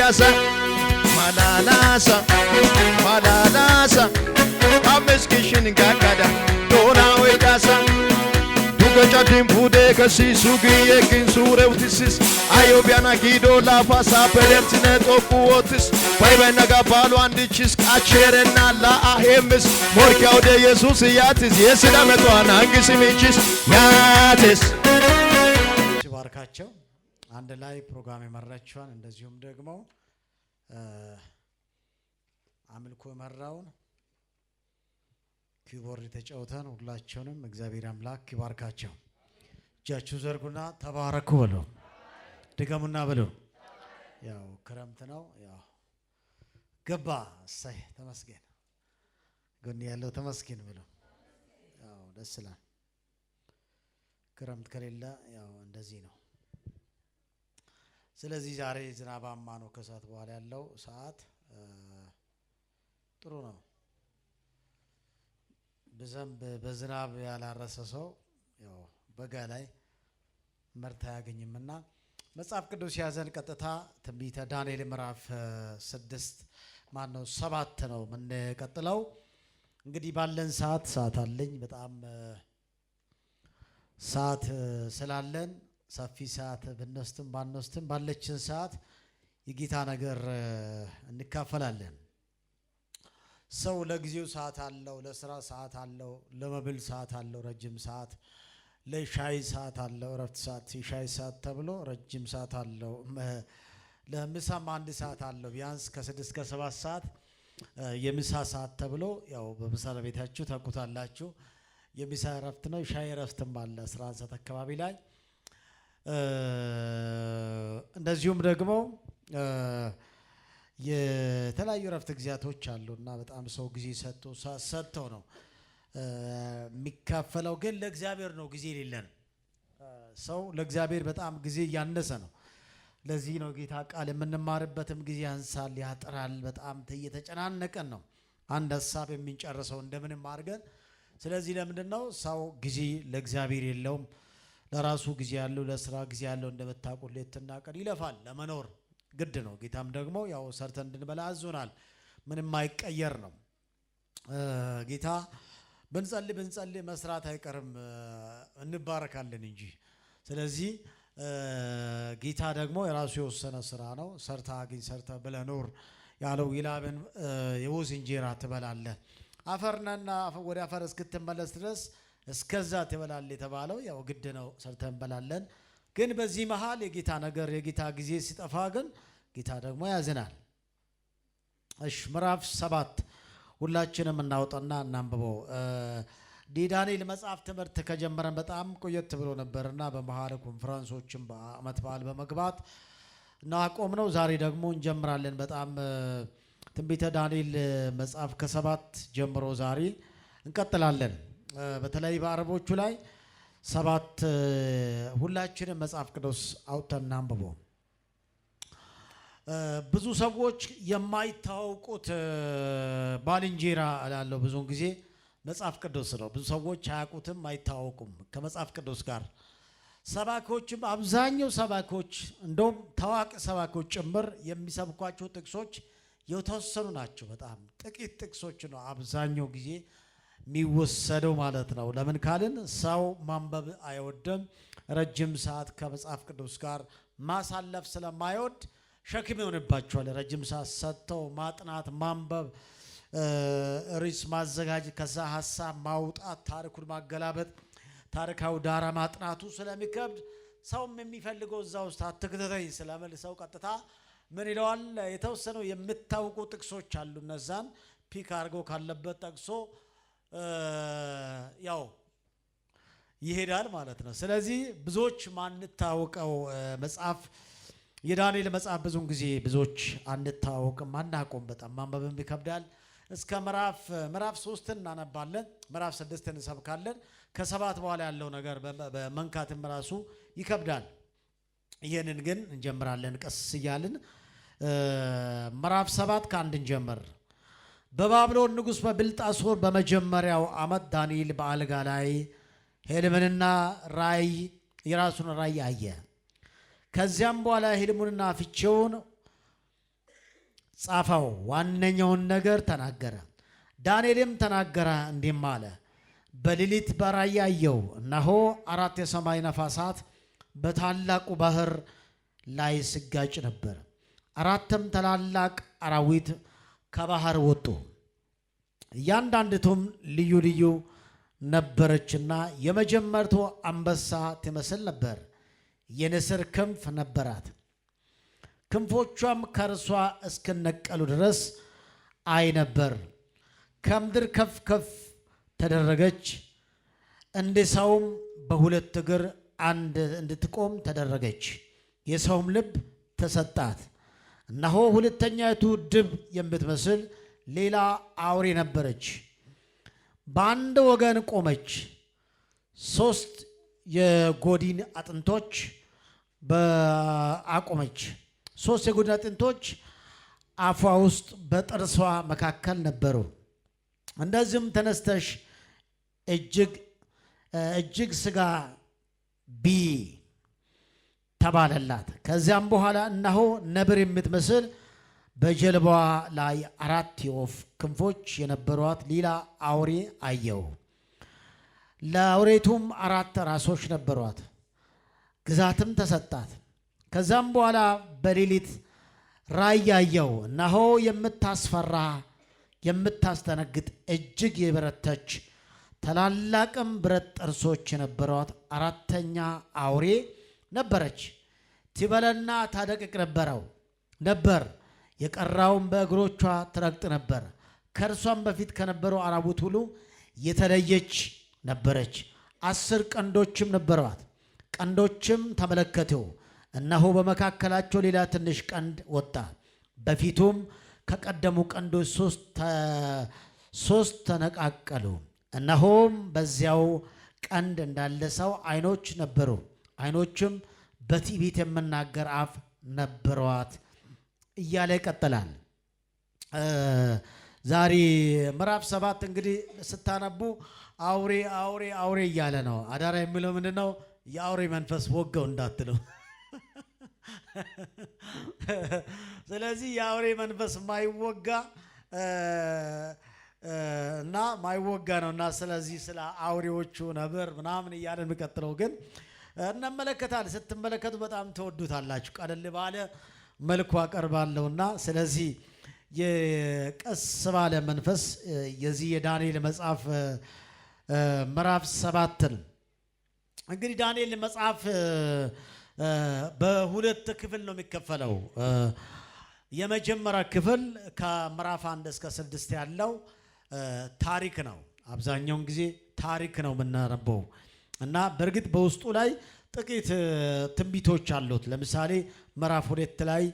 dasa malalasa ameskishin gakada dona we dasa dugacha dimbude kasi sugiye kin sureutis ayo biana gido la fasa pelertine tokuotis bayna gabalu andichis acherena la ahemis morkiao de Jesus yatis yesidameto anangisimichis yatis ባርካቸው አንድ ላይ ፕሮግራም የመራችኋል እንደዚሁም ደግሞ አምልኮ መራውን ኪቦርድ ተጫውተን ሁላችሁንም እግዚአብሔር አምላክ ይባርካቸው። እጃችሁ ዘርጉና ተባረኩ በሉ። ድገሙና በሉ። ያው ክረምት ነው ያው ገባ ሳይ ተመስገን ጎን ያለው ተመስገን በሉ። ያው ደስ ይላል። ክረምት ከሌለ ያው እንደዚህ ነው። ስለዚህ ዛሬ ዝናባማ ነው። ከሰዓት በኋላ ያለው ሰዓት ጥሩ ነው። በዝናብ ያላረሰ ሰው ያው በጋ ላይ ምርት አያገኝምና መጽሐፍ ቅዱስ ያዘን ቀጥታ ትንቢተ ዳንኤል ምዕራፍ 7 ነው የምንቀጥለው። እንግዲህ ባለን ሰዓት አለኝ በጣም ሰዓት ስላለን ሰፊ ሰዓት በነስተም ባነስተም ባለችን ሰዓት የጌታ ነገር እንካፈላለን። ሰው ለጊዜው ሰዓት አለው፣ ለስራ ሰዓት አለው፣ ለመብል ሰዓት አለው፣ ረጅም ሰዓት፣ ለሻይ ሰዓት አለው፣ ረፍት ሰዓት፣ ሻይ ሰዓት ተብሎ ረጅም ሰዓት አለው፣ ለምሳም አንድ ሰዓት አለው። ቢያንስ ከ6 እስከ 7 ሰዓት የምሳ ሰዓት ተብሎ ያው በምሳሌ ቤታችሁ ታውቁታላችሁ። የምሳ ረፍት ነው። ሻይ ረፍትም አለ 11 ሰዓት አካባቢ ላይ። እንደዚሁም ደግሞ የተለያዩ ረፍት ጊዜያቶች አሉና በጣም ሰው ጊዜ ሰጥተው ነው የሚካፈለው። ግን ለእግዚአብሔር ነው ጊዜ የሌለን ሰው ለእግዚአብሔር በጣም ጊዜ ያነሰ ነው። ለዚህ ነው ጌታ ቃል የምንማርበትም ጊዜ ያንሳል፣ ያጥራል። በጣም እየተጨናነቀን ነው አንድ ሐሳብ የምንጨርሰው እንደምንም አድርገን። ስለዚህ ለምንድነው ሰው ጊዜ ለእግዚአብሔር የለውም? ለራሱ ጊዜ ያለው፣ ለስራ ጊዜ ያለው እንደምታውቁት ሌትና ቀን ይለፋል ለመኖር ግድ ነው። ጌታም ደግሞ ያው ሰርተን እንድንበላ አዞናል። ምንም አይቀየር ነው። ጌታ ብንጸልይ መስራት አይቀርም እንባረካለን እንጂ። ስለዚህ ጌታ ደግሞ የራሱ የወሰነ ስራ ነው። ሰርታ አግኝ ሰርታ ብለህ ኖር ያለው ይላብን የወዝ እንጀራ ትበላለህ አፈርናና ወደ አፈር እስክትመለስ ድረስ እስከዛ ትበላለህ የተባለው ያው ግድ ነው። ሰርተን እንበላለን። ግን በዚህ መሃል የጌታ ነገር የጌታ ጊዜ ሲጠፋ ግን ጌታ ደግሞ ያዝናል። እሺ ምዕራፍ 7 ሁላችንም እናውጣና እናንብበው። ዳንኤል መጽሐፍ ትምህርት ከጀመረን በጣም ቆየት ብሎ ነበርና በመሃል ኮንፈረንሶችም በአመት በዓል በመግባት እና አቆምነው። ዛሬ ደግሞ እንጀምራለን። በጣም ትንቢተ ዳንኤል መጽሐፍ ከ7 ጀምሮ ዛሬ እንቀጥላለን። በተለይ በአረቦቹ ላይ 7 ሁላችንም መጽሐፍ ቅዱስ አውጥተን እናንብበው። ብዙ ሰዎች የማይታወቁት ባልንጀራ አላለው ብዙውን ጊዜ መጽሐፍ ቅዱስ ነው። ብዙ ሰዎች አያውቁትም፣ አይታወቁም ከመጽሐፍ ቅዱስ ጋር። ሰባኮችም አብዛኛው ሰባኮች እንደውም ታዋቂ ሰባኮች ጭምር የሚሰብኳቸው ጥቅሶች የተወሰኑ ናቸው። በጣም ጥቂት ጥቅሶች ነው አብዛኛው ጊዜ የሚወሰደው ማለት ነው። ለምን ካልን ሰው ማንበብ አይወድም። ረጅም ሰዓት ከመጽሐፍ ቅዱስ ጋር ማሳለፍ ስለማይወድ ሸክም ይሆንባቸዋል። ረጅም ሰዓት ሰጥተው ማጥናት፣ ማንበብ፣ ርዕስ ማዘጋጀት፣ ከዛ ሐሳብ ማውጣት፣ ታሪኩን ማገላበጥ፣ ታሪካዊ ዳራ ማጥናቱ ስለሚከብድ ሰውም የሚፈልገው እዛ ውስጥ አትክተተኝ ስለሚል ሰው ቀጥታ ምን ይለዋል? የተወሰኑ የምታውቁ ጥቅሶች አሉ። እነዛን ፒክ አድርገው ካለበት ጠቅሶ ያው ይሄዳል ማለት ነው። ስለዚህ ብዙዎች ማንታወቀው መጽሐፍ የዳንኤል መጽሐፍ ብዙን ጊዜ ብዙዎች አንታወቅም፣ አናውቅም። በጣም ማንበብም ይከብዳል። እስከ ምዕራፍ 3 እናነባለን፣ ምዕራፍ 6 እንሰብካለን። ከ7 በኋላ ያለው ነገር በመንካትም ራሱ ይከብዳል። ይሄንን ግን እንጀምራለን ቀስ እያልን። ምዕራፍ 7 ከአንድ እንጀምር። በባቢሎን ንጉሥ በብልጣሶር በመጀመሪያው ዓመት ዳንኤል በአልጋ ላይ ሕልምንና ራእይ የራሱን ራእይ አየ። ከዚያም በኋላ ሕልሙንና ፍቺውን ጻፈው፣ ዋነኛውን ነገር ተናገረ። ዳንኤልም ተናገረ እንዲህም አለ፣ በሌሊት በራእይ አየሁ፣ እነሆ 4 የሰማይ ነፋሳት በታላቁ ባህር ላይ ሲጋጭ ነበር። 4ም ታላላቅ አራዊት ከባህር ወጡ፣ እያንዳንዲቱም ልዩ ልዩ ነበረችና የመጀመሪቱ አንበሳ ትመስል ነበር፣ የንስር ክንፍ ነበራት። ክንፎቿም ከእርሷ እስኪነቀሉ ድረስ አይ ነበር። ከምድር ከፍ ከፍ ተደረገች፣ እንደ ሰውም በሁለት እግር አንድ እንድትቆም ተደረገች። የሰውም ልብ ተሰጣት። እነሆ ሁለተኛይቱ ድብ የምትመስል ሌላ አውሬ ነበረች፣ በአንድ ወገን ቆመች። 3 የጎድን አጥንቶች አቆመች። 3 የጎድን አጥንቶች አፏ ውስጥ በጥርሷ መካከል ነበሩ። እንደዚህም ተነስተሽ እጅግ ስጋ ቢ ተባለላት። ከዚያም በኋላ እነሆ ነብር የምትመስል በጀልባዋ ላይ 4 የወፍ ክንፎች የነበሯት ሌላ አውሬ አየሁ። ለአውሬቱም 4 ራሶች ነበሯት፣ ግዛትም ተሰጣት። ከዛም በኋላ በሌሊት ራእይ አየሁ፣ እነሆ የምታስፈራ የምታስደነግጥ እጅግ የበረተች ታላላቅም ብረት ጥርሶች የነበሯት 4ተኛ አውሬ ነበረች። ትበላና ታደቅቅ ነበር፣ የቀራውን በእግሮቿ ትረግጥ ነበር። ከእርሷም በፊት ከነበሩ አራዊት ሁሉ የተለየች ነበረች። 10 ቀንዶችም ነበሯት። ቀንዶችም ተመለከትሁ፣ እነሆ በመካከላቸው ሌላ ትንሽ ቀንድ ወጣ። በፊቱም ከቀደሙ ቀንዶች 3 ተነቃቀሉ። እነሆም በዚያው ቀንድ እንዳለ ሰው ዓይኖች ነበሩ፣ ዓይኖችም በትዕቢት የምናገር አፍ ነበሯት እያለ ይቀጥላል። ዛሬ ምዕራፍ 7 እንግዲህ ስታነቡ አውሬ አውሬ አውሬ እያለ ነው። አዳራ የሚለው ምንድን ነው? የአውሬ መንፈስ ወጋው እንዳትለው። ስለዚህ የአውሬ መንፈስ ማይወጋ እና ማይወጋ ነው እና ስለዚህ ስለ አውሬዎቹ ነብር ምናምን እያለ የሚቀጥለው ግን እንመለከታለን። ስትመለከቱ በጣም ተወዱታላችሁ። ቀለል ባለ መልኩ አቀርባለሁና ስለዚህ የቀስ ባለ መንፈስ የዚህ የዳንኤል መጽሐፍ ምዕራፍ 7 እንግዲህ ዳንኤል መጽሐፍ በሁለት ክፍል ነው የሚከፈለው። የመጀመሪያ ክፍል ከምዕራፍ 1 እስከ 6 ያለው ታሪክ ነው። አብዛኛውን ጊዜ ታሪክ ነው የምናነበው እና በእርግጥ በውስጡ ላይ ጥቂት ትንቢቶች አሉት። ለምሳሌ ምዕራፍ 2 ላይ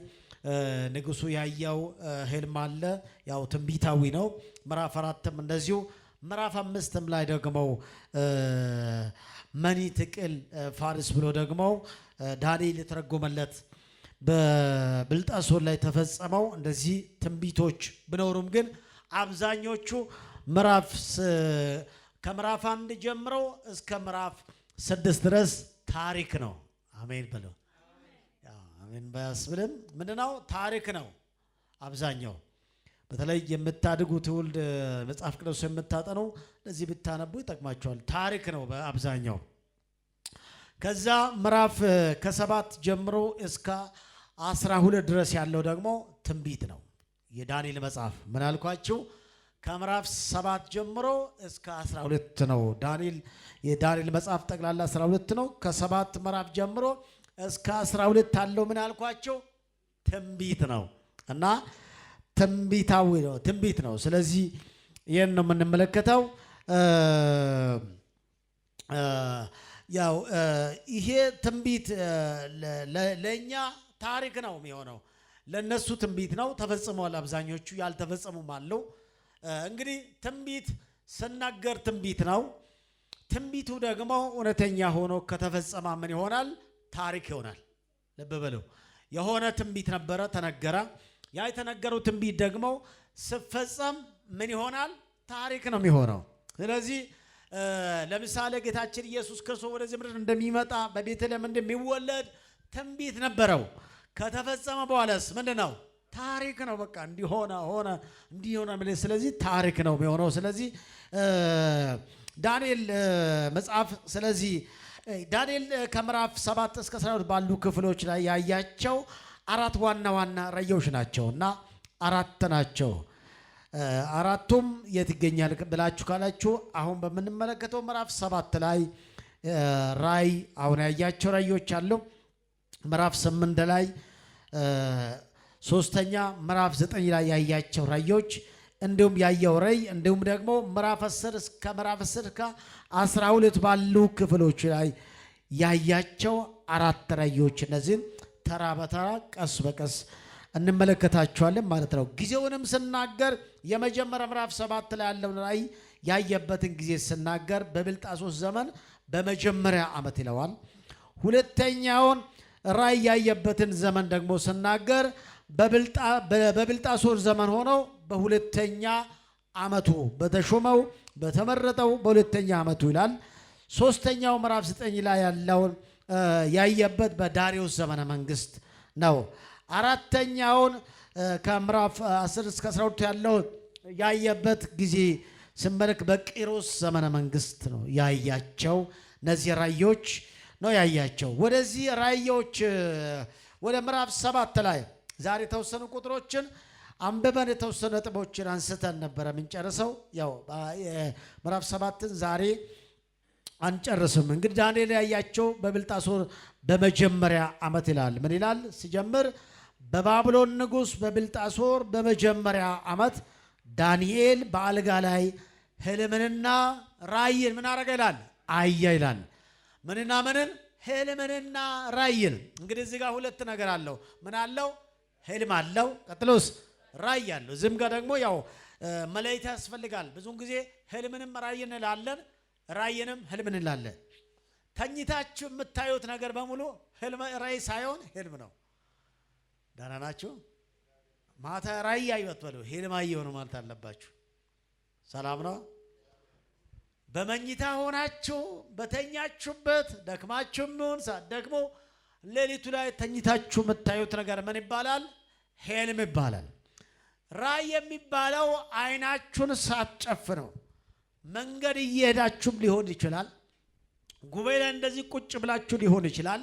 ንጉሱ ያየው ህልም አለ፣ ያው ትንቢታዊ ነው። ምዕራፍ 4ም እንደዚሁ። ምዕራፍ 5ም ላይ ደግሞ መኒ ትቅል ፋርስ ብሎ ደግሞ ዳንኤል የተረጎመለት በብልጣሶር ላይ ተፈጸመው እንደዚህ ትንቢቶች ቢኖሩም ግን አብዛኞቹ ከምዕራፍ 1 ጀምሮ እስከ ምዕራፍ 6 ድረስ ታሪክ ነው። አሜን በለው። አሜን ባያስብልም ምንድነው? ታሪክ ነው አብዛኛው። በተለይ የምታድጉ ትውልድ መጽሐፍ ቅዱስ የምታጠኑ ለዚህ ብታነቡ ይጠቅማቸዋል። ታሪክ ነው በአብዛኛው። ከዛ ምዕራፍ ከ7 ጀምሮ እስከ 12 ድረስ ያለው ደግሞ ትንቢት ነው። የዳንኤል መጽሐፍ ምን አልኳችሁ? ከምዕራፍ 7 ጀምሮ እስከ 12 ነው። የዳንኤል መጽሐፍ ጠቅላላ 12 ነው። ከ7 ምዕራፍ ጀምሮ እስከ 12 ያለው ምን አልኳችሁ? ትንቢት ነው እና ትንቢታዊ ነው፣ ትንቢት ነው። ስለዚህ ይህን ነው የምንመለከተው። ያው ይሄ ትንቢት ለእኛ ታሪክ ነው የሚሆነው፣ ለነሱ ትንቢት ነው። ተፈጽመዋል። አብዛኞቹ ያልተፈጸሙም አለው። እንግዲህ ትንቢት ስናገር ትንቢት ነው። ትንቢቱ ደግሞ እውነተኛ ሆኖ ከተፈጸመ ምን ይሆናል? ታሪክ ይሆናል። ልብ በሉ። የሆነ ትንቢት ነበረ፣ ተነገረ። ያ የተነገረው ትንቢት ደግሞ ሲፈጸም ምን ይሆናል? ታሪክ ነው የሚሆነው። ስለዚህ ለምሳሌ ጌታችን ኢየሱስ ክርስቶስ ወደዚህ ምድር እንደሚመጣ በቤተልሔም እንደሚወለድ ትንቢት ነበረው። ከተፈጸመ በኋላስ ምንድነው? ታሪክ ነው። በቃ እንዲሆነ ሆነ እንዲሆነ ማለት ስለዚህ ታሪክ ነው የሚሆነው። ስለዚህ ዳንኤል መጽሐፍ ስለዚህ ዳንኤል ከምዕራፍ 7 እስከ 12 ባሉ ክፍሎች ላይ ያያቸው 4 ዋና ዋና ራእዮች ናቸውና 4 ናቸው። አራቱም የት ይገኛል ብላችሁ ካላችሁ አሁን በምንመለከተው ምዕራፍ 7 ላይ ራእይ አሁን ያያቸው ራእዮች አሉ። ምዕራፍ 8 ላይ ሶስተኛ ምዕራፍ 9 ላይ ያያቸው ራእዮች እንዲሁም ያየው ራእይ እንዲሁም ደግሞ ምዕራፍ 10 እስከ ምዕራፍ 10 እስከ 12 ባሉ ክፍሎች ላይ ያያቸው 4 ራእዮች እነዚህን ተራ በተራ ቀስ በቀስ እንመለከታቸዋለን ማለት ነው። ጊዜውንም ስናገር የመጀመሪያ ምዕራፍ 7 ላይ ያለው ራእይ ያየበትን ጊዜ ስናገር በብልጣሶር ዘመን በመጀመሪያ ዓመት ይለዋል። ሁለተኛውን ራእይ ያየበትን ዘመን ደግሞ ስናገር በብልጣሶር ዘመን ሆነው በሁለተኛ ዓመቱ በተሾመው በተመረጠው በሁለተኛ ዓመቱ ይላል። ሶስተኛው ምዕራፍ 9 ላይ ያለውን ያየበት በዳሪዮስ ዘመነ መንግስት ነው። አራተኛውን ከምዕራፍ 10 እስከ 12 ያለው ያየበት ጊዜ ስመለክ በቂሮስ ዘመነ መንግስት ነው ያያቸው። እነዚህ ራእዮች ነው ያያቸው። ወደዚህ ራእዮች ወደ ምዕራፍ 7 ላይ ዛሬ የተወሰኑ ቁጥሮችን አንብበን የተወሰኑ ነጥቦችን አንስተን ነበረ የምንጨርሰው። ያው ምዕራፍ 7ን ዛሬ አንጨርስም። እንግዲህ ዳንኤል ያያቸው በብልጣሶር በመጀመሪያ ዓመት ይላል። ምን ይላል ሲጀምር? በባቢሎን ንጉሥ በብልጣሶር በመጀመሪያ ዓመት ዳንኤል በአልጋ ላይ ህልምንና ራእይን ምን አረገ ይላል? አየ ይላል። ምንና ምንን? ህልምንና ራእይን። እንግዲህ እዚህ ጋር ሁለት ነገር አለው። ምን አለው? ህልም አለው። ቀጥሎስ ራእይ አለው። እዚህም ጋር ደግሞ ያው መለየት ያስፈልጋል። ብዙውን ጊዜ ህልምንም ራእይን እንላለን፣ ራእይንም ህልምን እንላለን። ተኝታችሁ የምታዩት ነገር በሙሉ ህልም ራእይ ሳይሆን ህልም ነው። ደህና ናችሁ? ማታ ራእይ አየሁት በሉ፣ ህልም አየሁ ነው ማለት አለባችሁ። ሰላም ነው። በመኝታ ሆናችሁ በተኛችሁበት ደክማችሁም ይሁን ሳትደክሙ ሌሊቱ ላይ ተኝታችሁ የምታዩት ነገር ምን ይባላል? ህልም ይባላል። ራእይ የሚባለው አይናችሁን ሳትጨፍኑ መንገድ እየሄዳችሁም ሊሆን ይችላል። ጉባኤ ላይ እንደዚህ ቁጭ ብላችሁ ሊሆን ይችላል።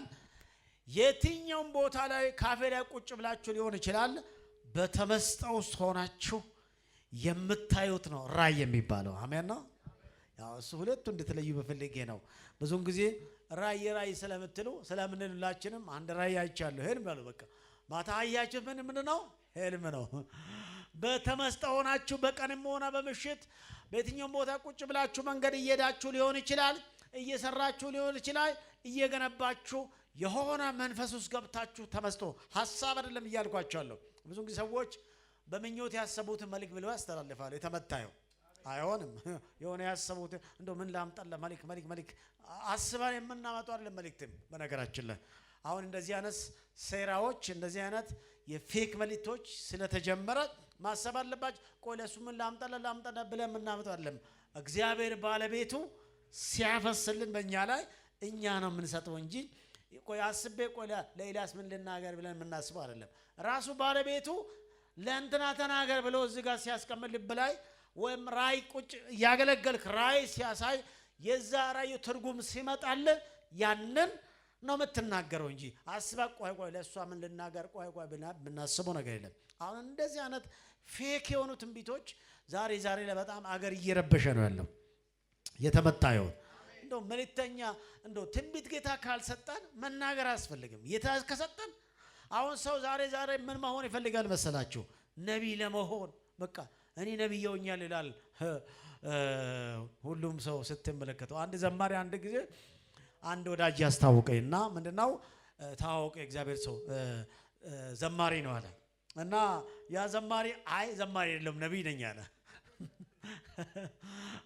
የትኛውም ቦታ ላይ ካፌ ላይ ቁጭ ብላችሁ ሊሆን ይችላል። በተመስጦ ውስጥ ሆናችሁ የምታዩት ነው ራእይ የሚባለው። አሜን ነው። ያው እሱ ሁለቱ እንድትለዩ በፈልጌ ነው። ብዙውን ጊዜ ራእይ ስለምትሉ ስለምንላችንም አንድ ራእይ አይቻለሁ ህልም ያለው በቃ ማታ አያችሁት ምን ነው? ህልም ነው። በተመስጦ ሆናችሁ በቀንም ሆነ በምሽት በየትኛውም ቦታ ቁጭ ብላችሁ መንገድ እየሄዳችሁ ሊሆን ይችላል። እየሰራችሁ ሊሆን ይችላል። እየገነባችሁ የሆነ መንፈስ ውስጥ ገብታችሁ ተመስጦ ሐሳብ አይደለም እያልኳቸዋለሁ። ብዙ ጊዜ ሰዎች በመኞት ያሰቡትን መልእክት ብለው ያስተላልፋሉ። የተመታየው አይሆንም። የሆነ ያሰቡት እንደው ምን ላምጣለ መልእክት አስበን የምናመጣው አይደለም። መልእክትም በነገራችን ላይ አሁን እንደዚህ አይነት ሴራዎች እንደዚህ አይነት የፌክ መልእክቶች ስለተጀመረ ማሰብ አለባችሁ። ቆይ ለሱ ምን ላምጣለ ብለን የምናመጣው አይደለም። እግዚአብሔር ባለቤቱ ሲያፈስልን በእኛ ላይ እኛ ነው የምንሰጠው እንጂ ቆይ አስቤ ቆይ ለኢላስ ምን ልናገር ብለን የምናስበው አይደለም። ራሱ ባለቤቱ ለእንትና ተናገር ብሎ እዚህ ጋር ሲያስቀምጥ ልብ ላይ ወይም ራእይ ቁጭ ያገለገልክ ራእይ ሲያሳይ የዛ ራእዩ ትርጉም ሲመጣል ያንን ነው የምትናገረው እንጂ አስባ ቆይ ለእሷ ምን ልናገር ቆይ ብናስበው ነገር የለም። አሁን እንደዚህ አይነት ፌክ የሆኑ ትንቢቶች ዛሬ ላይ በጣም አገር እየረበሸ ነው ያለው። የተመታየው እንደው መልእክተኛ እንደው ትንቢት ጌታ ካልሰጠን መናገር አያስፈልግም። ጌታ ከሰጠን አሁን ሰው ዛሬ ምን መሆን ይፈልጋል መሰላችሁ? ነቢይ ለመሆን በቃ እኔ ነቢይ ሆኛል ይላል ሁሉም ሰው ስትመለከተው። አንድ ዘማሪ አንድ ጊዜ አንድ ወዳጅ ያስታወቀኝና ምንድነው ታወቀ እግዚአብሔር ሰው ዘማሪ ነው አለ እና ያ ዘማሪ አይ ዘማሪ አይደለም ነቢይ ነኝ አለ።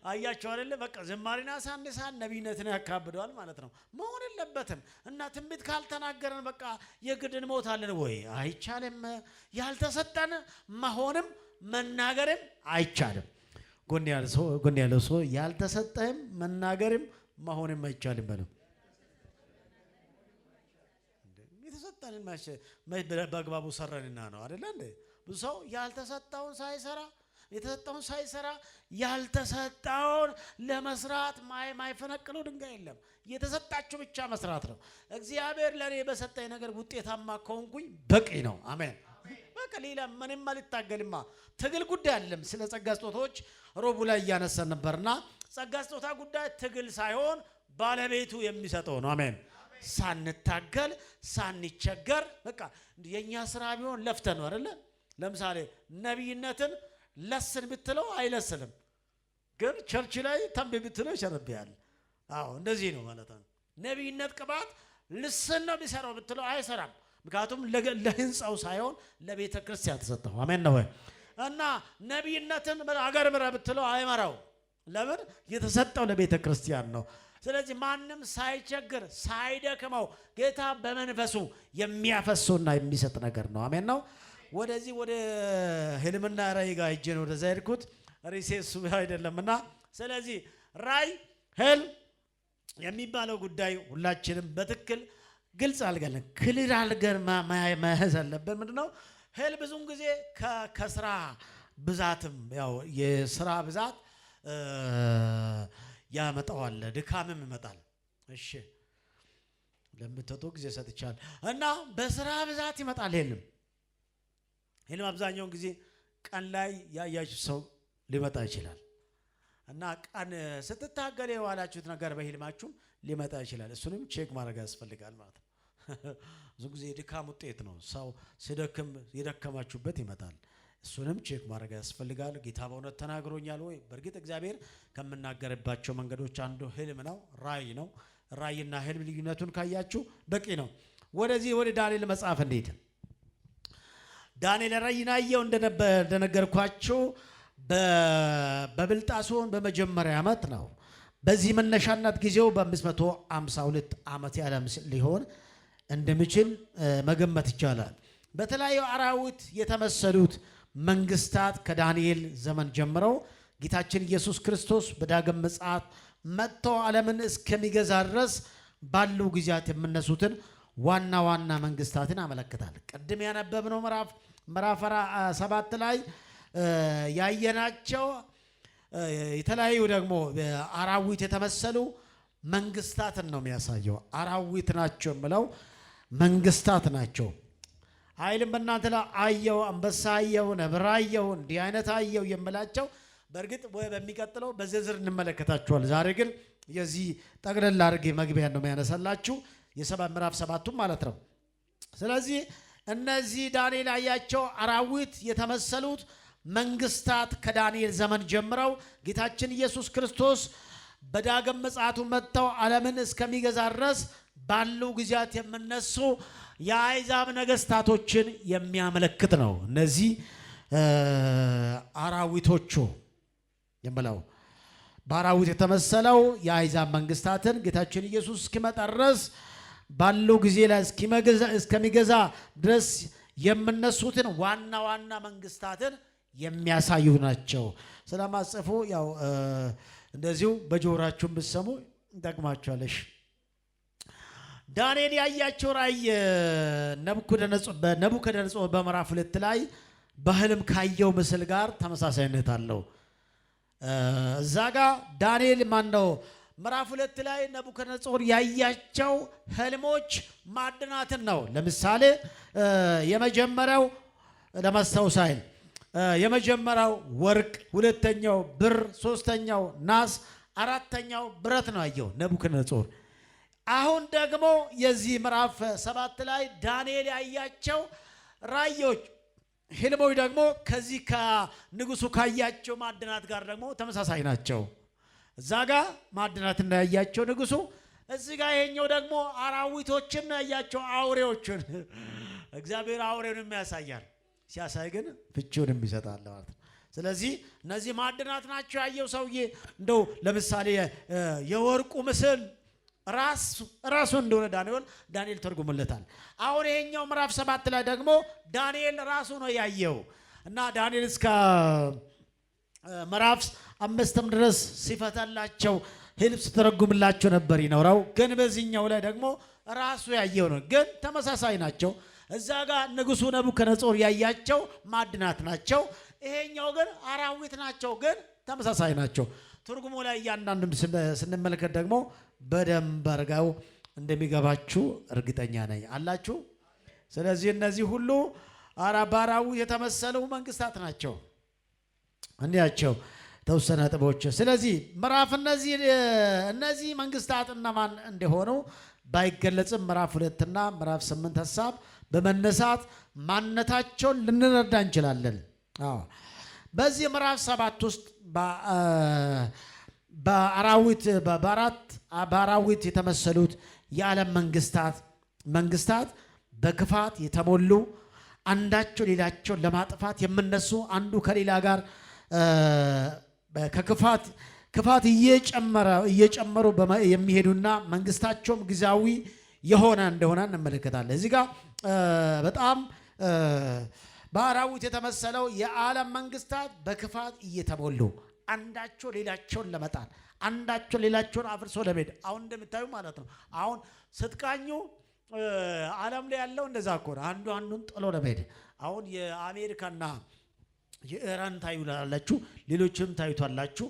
አያቸው አይደለ? በቃ ዘማሪና ሳንሳን ነቢይነትን ያካብደዋል ማለት ነው። መሆን የለበትም። እና ትንቢት ካልተናገረን በቃ የግድን ሞታለን ወይ? አይቻልም። ያልተሰጠን መሆንም መናገርም አይቻልም። ጎን ያለው ሰው ያልተሰጠህም መናገርም መሆንም አይቻልም በለው። የተሰጠንን በአግባቡ ሰረንና ነው አይደለ እንዴ? ብዙ ሰው ያልተሰጠውን ሳይሰራ የተሰጠውን ሳይሰራ ያልተሰጠውን ለመስራት ማይፈነቅለው ድንጋይ የለም። የተሰጣችሁ ብቻ መስራት ነው። እግዚአብሔር ለኔ በሰጠኝ ነገር ውጤታማ ከሆንኩኝ በቂ ነው። አሜን። በቃ ሌላ ምንም አልታገልማ። ትግል ጉዳይ አይደለም። ስለ ጸጋ ስጦታዎች ሮቡ ላይ እያነሳን ነበርና ጸጋ ስጦታ ጉዳይ ትግል ሳይሆን ባለቤቱ የሚሰጠው ነው። አሜን። ሳንታገል ሳንቸገር በቃ የኛ ስራ ቢሆን ለፍተን ነው አይደለ? ለምሳሌ ነብይነትን ለስን ብትለው አይለስንም፣ ግን ቸርች ላይ ተንበይ ብትለው ይሸርብያል። አዎ እንደዚህ ነው ማለት ነው። ነብይነት ቅባት ልስን ነው ቢሰራው ብትለው አይሰራም። ምክንያቱም ለህንጻው ሳይሆን ለቤተ ክርስቲያን ተሰጠው። አሜን ነው። እና ነብይነትን አገር ምራ ብትለው አይመራው። ለምን? የተሰጠው ለቤተ ክርስቲያን ነው። ስለዚህ ማንም ሳይቸግር ሳይደክመው ጌታ በመንፈሱ የሚያፈሰውና የሚሰጥ ነገር ነው። አሜን ነው። ወደዚህ ወደ ህልምና ራእይ ጋር ሄጄ ነው ወደዛ ሄድኩት። ሪሴሱ አይደለምና ስለዚህ ራእይ ህልም የሚባለው ጉዳይ ሁላችንም በትክክል ግልጽ አልገለን ክሊር አልገን መያዝ አለብን። ምንድነው ህልም? ብዙን ጊዜ ከስራ ብዛትም ያው የስራ ብዛት ያመጣዋል፣ ድካምም ይመጣል። እሺ ለምትተቶ ጊዜ ሰጥቻለሁ እና በስራ ብዛት ይመጣል ህልም። ህልም አብዛኛውን ጊዜ ቀን ላይ ያያችሁ ሰው ሊመጣ ይችላል እና ቀን ስትታገል የዋላችሁት ነገር በህልማችሁ ሊመጣ ይችላል። እሱንም ቼክ ማድረግ ያስፈልጋል ማለት ነው። ብዙ ጊዜ የድካም ውጤት ነው። ሰው ሲደክም የደከማችሁበት ይመጣል። እሱንም ቼክ ማድረግ ያስፈልጋል። ጌታ በእውነት ተናግሮኛል ወይ? በእርግጥ እግዚአብሔር ከምናገርባቸው መንገዶች አንዱ ህልም ነው፣ ራእይ ነው። ራእይና ህልም ልዩነቱን ካያችሁ በቂ ነው። ወደዚህ ወደ ዳንኤል መጽሐፍ እንዴት ዳንኤል ራእይን አየው እንደነገርኳችሁ በብልጣሶን በመጀመሪያ ዓመት ነው። በዚህ መነሻነት ጊዜው በ552 ዓመት ያለም ሊሆን እንደሚችል መገመት ይቻላል። በተለያዩ አራዊት የተመሰሉት መንግስታት ከዳንኤል ዘመን ጀምረው ጌታችን ኢየሱስ ክርስቶስ በዳግም ምጽአት መጥቶ ዓለምን እስከሚገዛ ድረስ ባሉ ጊዜያት የምነሱትን ዋና ዋና መንግስታትን ያመለክታል። ቅድም ያነበብነው ምዕራፍ 7 ላይ ያየናቸው የተለያዩ ደግሞ አራዊት የተመሰሉ መንግስታትን ነው የሚያሳየው። አራዊት ናቸው የምለው መንግስታት ናቸው። ኃይልም በእናንተ ላይ አየው፣ አንበሳ አየው፣ ነብር አየው፣ እንዲህ አይነት አየው የምላቸው በእርግጥ በሚቀጥለው በዝርዝር እንመለከታቸዋል። ዛሬ ግን የዚህ ጠቅለል አድርጌ መግቢያ ነው የሚያነሳላችሁ ምዕራፍ 7 ማለት ነው። ስለዚህ እነዚህ ዳንኤል ያያቸው አራዊት የተመሰሉት መንግስታት ከዳንኤል ዘመን ጀምረው ጌታችን ኢየሱስ ክርስቶስ በዳግም ምጽአቱ መጥተው ዓለምን እስከሚገዛ ድረስ ባሉ ጊዜያት የምነሱ የአሕዛብ ነገስታቶችን የሚያመለክት ነው። እነዚህ አራዊቶቹ የምለው በአራዊት የተመሰለው የአሕዛብ መንግስታትን ጌታችን ኢየሱስ እስኪመጣ ድረስ ባሉ ጊዜ ላይ እስከሚገዛ ድረስ የምነሱትን ዋና ዋና መንግስታትን የሚያሳዩ ናቸው። ስለማጽፉ ያው እንደዚሁ በጆሮአችሁ ብትሰሙ ይጠቅማችኋለሽ። ዳንኤል ያያቸው ራእይ በነቡከደነጾር በምዕራፍ 2 ላይ በህልም ካየው ምስል ጋር ተመሳሳይነት አለው። እዛ ጋር ዳንኤል ማነው ምዕራፍ 2 ላይ ነቡከደነጾር ያያቸው ህልሞች ማዕድናትን ነው። ለምሳሌ የመጀመሪያው ለማስታወስ አይደል የመጀመሪያው ወርቅ፣ ሁለተኛው ብር፣ ሶስተኛው ናስ፣ አራተኛው ብረት ነው ያየው ነቡከደነጾር። አሁን ደግሞ የዚህ ምዕራፍ 7 ላይ ዳንኤል ያያቸው ራእዮች ህልሞች ደግሞ ከዚህ ከንጉሱ ካያቸው ማዕድናት ጋር ደግሞ ተመሳሳይ ናቸው። እዛ ጋር ማዕድናት እንዳያያቸው ንጉሱ፣ እዚህ ጋር ይሄኛው ደግሞ አራዊቶችን ያያቸው አውሬዎችን። እግዚአብሔር አውሬውንም ያሳያል፣ ሲያሳይ ግን ፍቺውንም ይሰጣል ማለት ነው። ስለዚህ እነዚህ ማዕድናት ናቸው ያየው ሰውዬ። እንደው ለምሳሌ የወርቁ ምስል ራሱ እንደሆነ ዳንኤል ተርጉሞለታል። አሁን ይሄኛው ምዕራፍ 7 ላይ ደግሞ ዳንኤል ራሱ ነው ያየው እና ዳንኤል እስከ ምዕራፍ 5 ድረስ ሲፈታላቸው ህልም ሲተረጉምላቸው ነበር ይኖረው። ግን በዚህኛው ላይ ደግሞ ራሱ ያየው ነው። ግን ተመሳሳይ ናቸው። እዛ ጋር ንጉሡ ናቡከደነፆር ያያቸው ማዕድናት ናቸው። ይሄኛው ግን አራዊት ናቸው፣ ግን ተመሳሳይ ናቸው። ትርጉሙ ላይ እያንዳንዱን ስንመለከት ደግሞ በደንብ አድርገው እንደሚገባችሁ እርግጠኛ ነኝ አላችሁ። ስለዚህ እነዚህ ሁሉ በአራዊት የተመሰሉ መንግስታት ናቸው። እንዲያቸው ተወሰነ ጥቦች። ስለዚህ ምዕራፍ እነዚህ መንግስታት እነማን እንደሆኑ ባይገለጽም ምዕራፍ 2 እና ምዕራፍ 8 ሐሳብ በመነሳት ማንነታቸውን ልንረዳ እንችላለን። በዚህ ምዕራፍ 7 ውስጥ በአራዊት የተመሰሉት የዓለም መንግስታት በክፋት የተሞሉ አንዳቸው ሌላቸውን ለማጥፋት የምነሱ አንዱ ከሌላ ጋር ክፋት እየጨመሩ የሚሄዱና መንግስታቸውም ጊዜያዊ የሆነ እንደሆነ እንመለከታለን። እዚህ ጋር በጣም በአራዊት የተመሰለው የዓለም መንግስታት በክፋት እየተሞሉ አንዳቸው ሌላቸውን ለመጣል አንዳቸው ሌላቸውን አፍርሶ ለመሄድ አሁን እንደምታዩ ማለት ነው። አሁን ስትቃኙ ዓለም ላይ ያለው እንደዛ እኮ ነው። አንዱ አንዱን ጥሎ ለመሄድ አሁን የአሜሪካና የኢራን ታዩላላችሁ፣ ሌሎችም ታዩታላችሁ።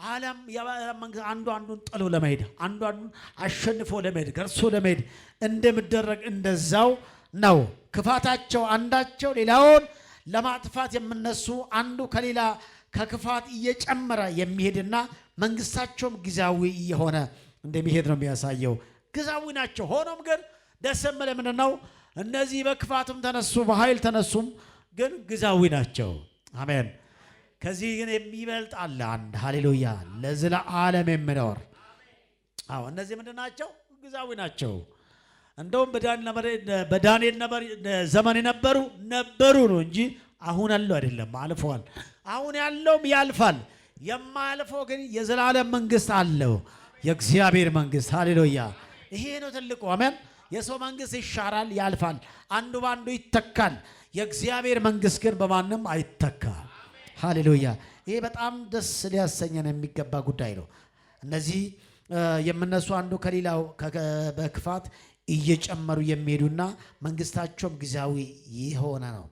ዓለም አንዱ አንዱን ጥሎ ለመሄድ አንዱ አንዱን አሸንፎ ለመሄድ ገርሶ ለመሄድ እንደሚደረግ እንደዛው ነው። ክፋታቸው አንዳቸው ሌላውን ለማጥፋት የምነሱ አንዱ ከሌላ ከክፋት እየጨመረ የሚሄድና መንግስታቸውም ጊዜያዊ እየሆነ እንደሚሄድ ነው የሚያሳየው። ጊዜያዊ ናቸው። ሆኖም ግን ደስ የሚል ምንድን ነው? እነዚህ በክፋትም ተነሱ በኃይል ተነሱም፣ ግን ጊዜያዊ ናቸው። አሜን። ከዚህ ግን የሚበልጥ አለ አንድ። ሃሌሉያ! ለዘላለም የሚኖር እነዚህ ምንድን ናቸው? ጊዜያዊ ናቸው። እንደውም በዳንኤል ዘመን ነበሩ ነው እንጂ አሁን ያለው አይደለም፣ አልፈዋል። አሁን ያለውም ያልፋል። የማያልፈው ግን የዘላለም መንግስት አለው፣ የእግዚአብሔር መንግስት። ሃሌሉያ! ይሄ ነው ትልቁ። አሜን። የሰው መንግስት ይሻራል፣ ያልፋል፣ አንዱ ባንዱ ይተካል። የእግዚአብሔር መንግስት ግን በማንም አይተካም። ሃሌሉያ! ይሄ በጣም ደስ ሊያሰኘን የሚገባ ጉዳይ ነው። እነዚህ የምነሱ አንዱ ከሌላው በክፋት እየጨመሩ የሚሄዱና መንግስታቸውም ጊዜያዊ የሆነ ነው።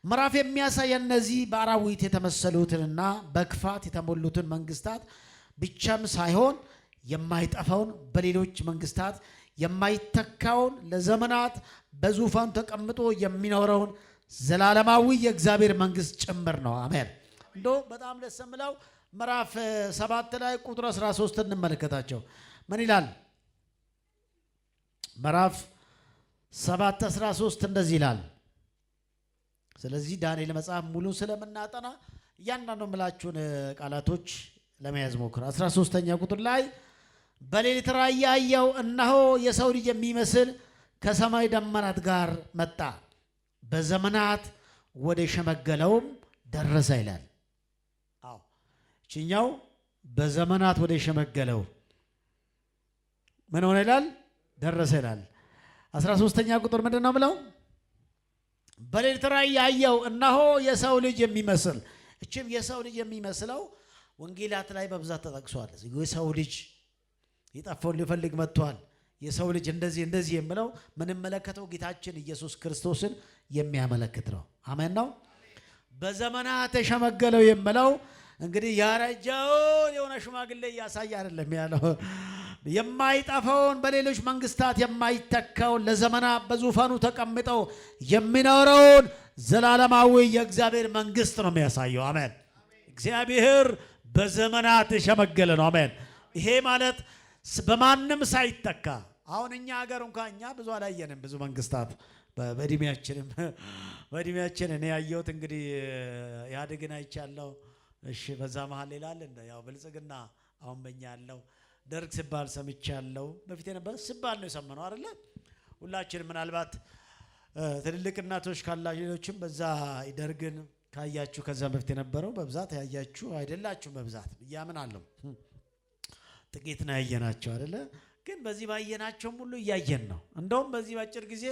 ምዕራፍ የሚያሳየን እነዚህ በአራዊት የተመሰሉትንና በክፋት የተሞሉትን መንግስታት ብቻም ሳይሆን የማይጠፋውን በሌሎች መንግስታት የማይተካውን ለዘመናት በዙፋኑ ተቀምጦ የሚኖረውን ዘላለማዊ የእግዚአብሔር መንግስት ጭምር ነው። አሜን። እንደው በጣም ደስ የሚለው ምዕራፍ 7 ላይ ቁጥር 13 እንመለከታቸው። ምን ይላል? ምዕራፍ 7 13 እንደዚህ ይላል። ስለዚህ ዳንኤል መጽሐፍ ሙሉ ስለምናጠና እያንዳንዱ ምላችሁን ቃላቶች ለመያዝ ሞክሩ። 13ኛ ቁጥር ላይ በሌሊት ራእይ ያየው፣ እነሆ የሰው ልጅ የሚመስል ከሰማይ ደመናት ጋር መጣ፣ በዘመናት ወደ ሸመገለውም ደረሰ ይላል። እችኛው በዘመናት ወደ ሸመገለው ምን ሆነ ይላል? ደረሰ ይላል። 13ኛ ቁጥር ምንድን ነው ብለው? በሌሊት ራእይ ያየው፣ እነሆ የሰው ልጅ የሚመስል። እችም የሰው ልጅ የሚመስለው ወንጌላት ላይ በብዛት ተጠቅሷል። የሰው ልጅ የጠፋውን ሊፈልግ መጥቷል። የሰው ልጅ እንደዚህ የሚለው ምንመለከተው ጌታችን ኢየሱስ ክርስቶስን የሚያመለክት ነው። አሜን ነው። በዘመናት ተሸመገለው የሚለው እንግዲህ ያረጀውን የሆነ ሽማግሌ እያሳየ አይደለም ያለው። የማይጠፋውን በሌሎች መንግስታት የማይተካውን ለዘመናት በዙፋኑ ተቀምጠው የሚኖረውን ዘላለማዊ የእግዚአብሔር መንግስት ነው የሚያሳየው። አሜን። እግዚአብሔር በዘመናት የሸመገለ ነው። አሜን። ይሄ ማለት በማንም ሳይተካ። አሁን እኛ ሀገር እንኳን እኛ ብዙ አላየንም፣ ብዙ መንግስታት በእድሜያችን እኔ ያየሁት እንግዲህ ኢህአዴግን አይቻለሁ። እሺ በዛ መሀል ይላል እንደ ያው ብልጽግና አሁን በእኛ ያለው ደርግ ሲባል ሰምቻለሁ። በፊት የነበረ ሲባል ነው የሰማነው አይደለ? ሁላችንም ምናልባት ትልልቅ እናቶች ካላችሁም በዛ ደርግን ካያችሁ ከዛ በፊት የነበረው በብዛት ያያችሁ አይደላችሁም በብዛት እያምናለሁ። ጥቂት ነው ያየናቸው አይደለ? ግን በዚህ ባየናቸውም ሁሉ እያየን ነው። እንደውም በዚህ ባጭር ጊዜ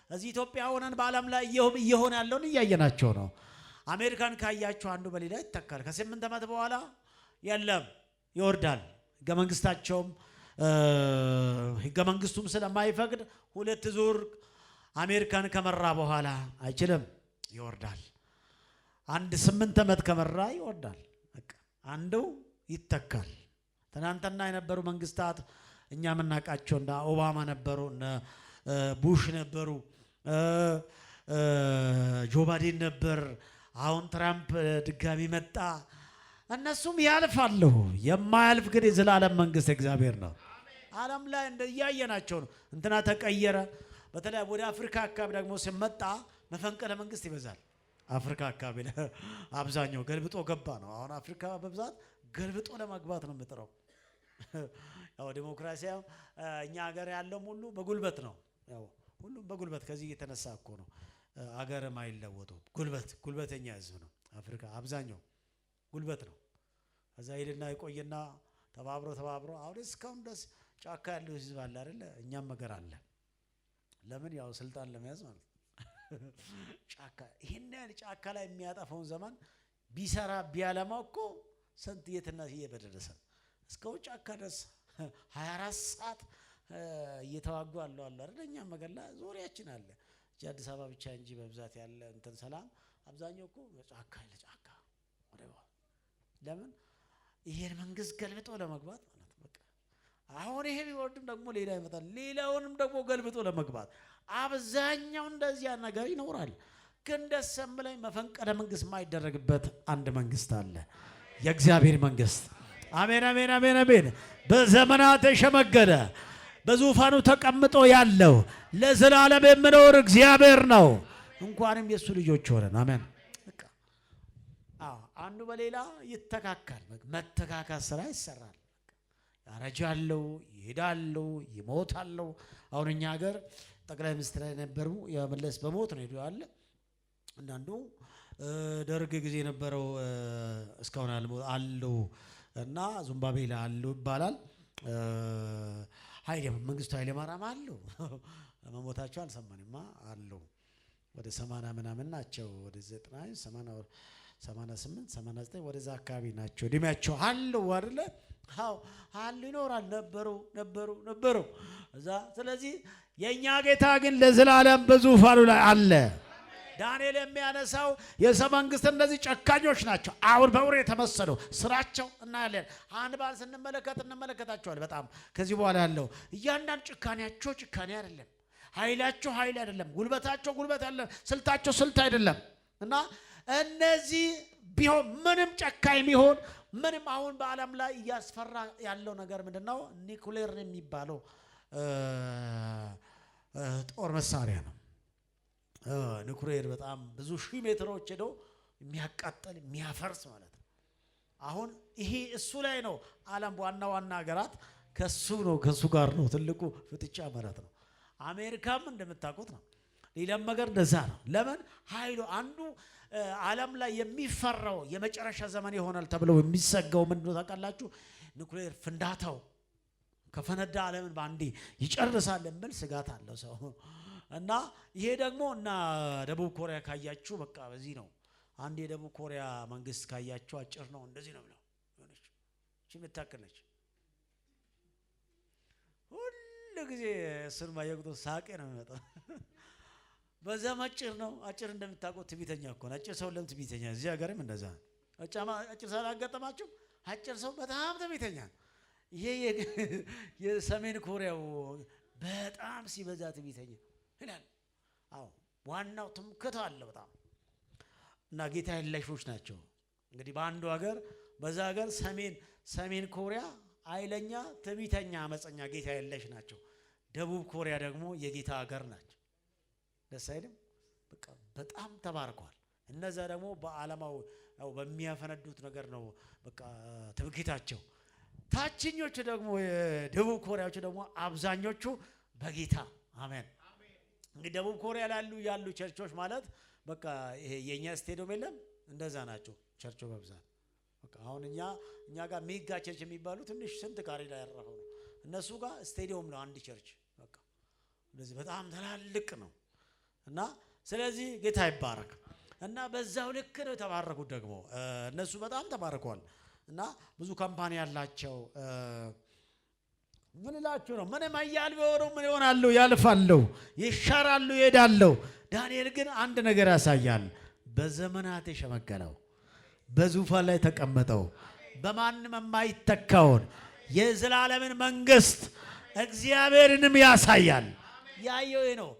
እዚህ ኢትዮጵያ ሆነን በዓለም ላይ እየሆነ ያለውን እያየናቸው ነው። አሜሪካን ካያችሁ አንዱ በሌላ ይተካል። ከ8 ዓመት በኋላ የለም ይወርዳል። ህገ መንግስቱም ስለማይፈቅድ 2 ዙር አሜሪካን ከመራ በኋላ አይችልም፣ ይወርዳል። አንድ 8 ዓመት ከመራ ይወርዳል። በቃ አንዱ ይተካል። ትናንትና የነበሩ መንግስታት እኛ የምናውቃቸው እንደ ኦባማ ነበሩ፣ እነ ቡሽ ነበሩ፣ ጆ ባይደን ነበር። አሁን ትራምፕ ድጋሚ መጣ። እነሱም ያልፋሉ። የማያልፍ ግን የዘላለም መንግስት እግዚአብሔር ነው። ዓለም ላይ እንደያየናቸው ነው። እንትና ተቀየረ። በተለይ ወደ አፍሪካ አካባቢ ደግሞ ሲመጣ መፈንቅለ መንግስት ይበዛል። አፍሪካ አካባቢ አብዛኛው ገልብጦ ገባ ነው። አሁን አፍሪካ በብዛት ገልብጦ ለመግባት ነው የምጥረው። ያው ዲሞክራሲያው እኛ ሀገር ያለው ሁሉ በጉልበት ነው። ያው ሁሉም በጉልበት ከዚህ የተነሳ እኮ ነው ሀገር ማይለወጡ። ጉልበተኛ ህዝብ ነው አፍሪካ አብዛኛው ጉልበት ነው። ከዛ ሄድና ይቆይና ተባብሮ አሁን እስካሁን ድረስ ጫካ ያለው ህዝብ አለ አይደል? እኛም ነገር አለ። ለምን? ያው ስልጣን ለመያዝ ማለት ጫካ ይሄን ያህል ጫካ ላይ የሚያጠፋውን ዘመን ቢሰራ ቢያለማው እኮ ስንት የትና በደረሰ እስከው ጫካ ድረስ 24 ሰዓት እየተዋጉ አለው አይደል? እኛም ነገር ላይ ዙሪያችን አለ። አዲስ አበባ ብቻ እንጂ በብዛት ያለ እንትን ሰላም አብዛኛው እኮ ጫካ ለጫካ ወደባ። ለምን? ይሄን መንግስት ገልብጦ ለመግባት ማለት በቃ አሁን ይሄ ቢወርድም ደግሞ ሌላ ይመጣል፣ ሌላውንም ደግሞ ገልብጦ ለመግባት አብዛኛው እንደዚያ ነገር ይኖራል። ግን ደስም ላይ መፈንቅለ መንግስት የማይደረግበት አንድ መንግስት አለ፣ የእግዚአብሔር መንግስት። አሜን አሜን አሜን አሜን። በዘመናት የሸመገለ በዙፋኑ ተቀምጦ ያለው ለዘላለም የሚኖር እግዚአብሔር ነው። እንኳንም የሱ ልጆች ሆነን አሜን። አንዱ በሌላ ይተካካል። መተካካት ስራ ይሰራል። ያረጃሉ፣ ይሄዳሉ፣ ይሞታሉ። አሁን እኛ ሀገር ጠቅላይ ሚኒስትር የነበሩ የመለስ በሞት ነው ሄዱ ያለ። አንዳንዱ ደርግ ጊዜ የነበረው እስካሁን አሉ እና ዙምባቤላ አሉ ይባላል። መንግስቱ ኃይለ ማርያም አሉ። መሞታቸው አልሰማንማ አሉ። ወደ 80 ምናምን ናቸው። ወደ 90 88 89 ወደዛ አካባቢ ናቸው እድሜያቸው አሉ አይደለ? አዎ አሉ፣ ይኖራል፣ ነበሩ እዛ። ስለዚህ የኛ ጌታ ግን ለዘላለም በዙፋኑ ላይ አለ። ዳንኤል የሚያነሳው የሰው መንግስት እንደዚህ ጨካኞች ናቸው። አሁን በውር የተመሰሉ ስራቸው እናያለን። አንድ ባል እንመለከታቸዋል። በጣም ከዚህ በኋላ ያለው እያንዳንዱ ጭካኔያቸው ጭካኔ አይደለም፣ ኃይላቸው ኃይል አይደለም፣ ጉልበታቸው ጉልበት አይደለም፣ ስልታቸው ስልት አይደለም። እና እነዚህ ቢሆን ምንም ጨካኝ ቢሆን ምንም አሁን በዓለም ላይ እያስፈራ ያለው ነገር ምንድነው? ኒኩሌር የሚባለው ጦር መሳሪያ ነው። ኒኩሌር በጣም ብዙ ሺህ ሜትሮች ሄዶ የሚያቃጥል የሚያፈርስ ማለት ነው። አሁን ይሄ እሱ ላይ ነው ዓለም ዋና ሀገራት ከሱ ጋር ነው ትልቁ ፍጥጫ ማለት ነው። አሜሪካም እንደምታውቁት ነው። ሌላም ነገር እንደዛ ነው። ለምን? ኃይሉ አንዱ ዓለም ላይ የሚፈራው የመጨረሻ ዘመን ይሆናል ተብለው የሚሰጋው ምንድነው ታውቃላችሁ? ኒኩሌር ፍንዳታው ከፈነዳ ዓለምን ባንዴ ይጨርሳል የሚል ስጋት አለው ሰው። እና ይሄ ደግሞ እና ደቡብ ኮሪያ ካያችሁ በቃ በዚህ ነው። አንድ የደቡብ ኮሪያ መንግስት ካያችሁ አጭር ነው፣ እንደዚህ ነው ብለው ሆነች እቺ የምታክለች ሁሉ ጊዜ እሱን ማየቁት ሳቄ ነው የሚመጣው። በዛ አጭር ነው። አጭር እንደምታውቁት ትዕቢተኛ እኮ ነው። አጭር ሰው ለምን ትዕቢተኛ? እዚህ ሀገርም እንደዛ ነው። አጭር ሰው አላጋጠማችሁ? አጭር ሰው በጣም ትዕቢተኛ። ይሄ የሰሜን ኮሪያው በጣም ሲበዛ ትዕቢተኛ ይላል። አዎ ዋናው ትምክህት አለ በጣም። እና ጌታ የለሾች ናቸው። እንግዲህ በአንዱ ሀገር በዛ ሀገር ሰሜን ኮሪያ ኃይለኛ ትዕቢተኛ አመፀኛ ጌታ የለሽ ናቸው። ደቡብ ኮሪያ ደግሞ የጌታ ሀገር ናቸው። ደስ አይልም? በቃ በጣም ተባርኳል። እነዛ ደግሞ በዓለማው ያው በሚያፈነዱት ነገር ነው በቃ ትምክህታቸው። ታችኞቹ ደግሞ የደቡብ ኮሪያዎቹ ደግሞ አብዛኞቹ በጌታ አሜን። እንግዲህ ደቡብ ኮሪያ ያሉ ቸርቾች ማለት በቃ ይሄ የኛ ስቴዲየም የለም እንደዛ ናቸው ቸርቾ በብዛት። በቃ አሁን እኛ ጋር ሜጋ ቸርች የሚባሉ ትንሽ ስንት ካሬ ላይ ያረፈው ነው። እነሱ ጋር ስቴዲየም ነው አንድ ቸርች በቃ እንደዚህ በጣም ትላልቅ ነው። እና ስለዚህ ጌታ ይባረክ። እና በዛው ልክ ነው ተባረኩት። ደግሞ እነሱ በጣም ተባረኳል። እና ብዙ ካምፓኒ ያላቸው ምን እላችሁ ነው? ምንም ኃያል ቢሆኑ ምን ይሆናሉ? ያልፋሉ፣ ይሻራሉ፣ ይሄዳሉ። ዳንኤል ግን አንድ ነገር ያሳያል። በዘመናት የሸመገለው በዙፋን ላይ ተቀመጠው በማንም የማይተካውን የዘላለምን መንግስት እግዚአብሔርንም ያሳያል። ያየው ነው።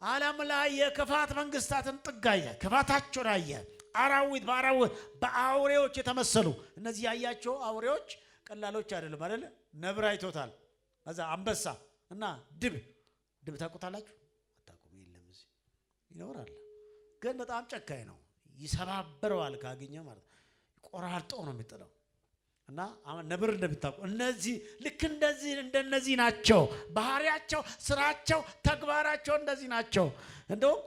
ዓለም ላይ የክፋት መንግስታትን ጥጋየ ክፋታቸውን አየ። አራዊት በአውሬዎች የተመሰሉ እነዚህ ያያቸው አውሬዎች ቀላሎች አይደለም አይደል? ነብር አይቶታል። ከዛ አንበሳ እና ድብ ታውቁታላችሁ? አታውቁም? የለም እዚህ ይኖራል። ግን በጣም ጨካኝ ነው። ይሰባብረዋል ካገኘ ማለት ቆራርጦ ነው የሚጥለው። እና ነብር እንደምታውቁ እነዚህ ልክ እንደነዚህ ናቸው። ባህሪያቸው፣ ስራቸው፣ ተግባራቸው እንደዚህ ናቸው። እንደውም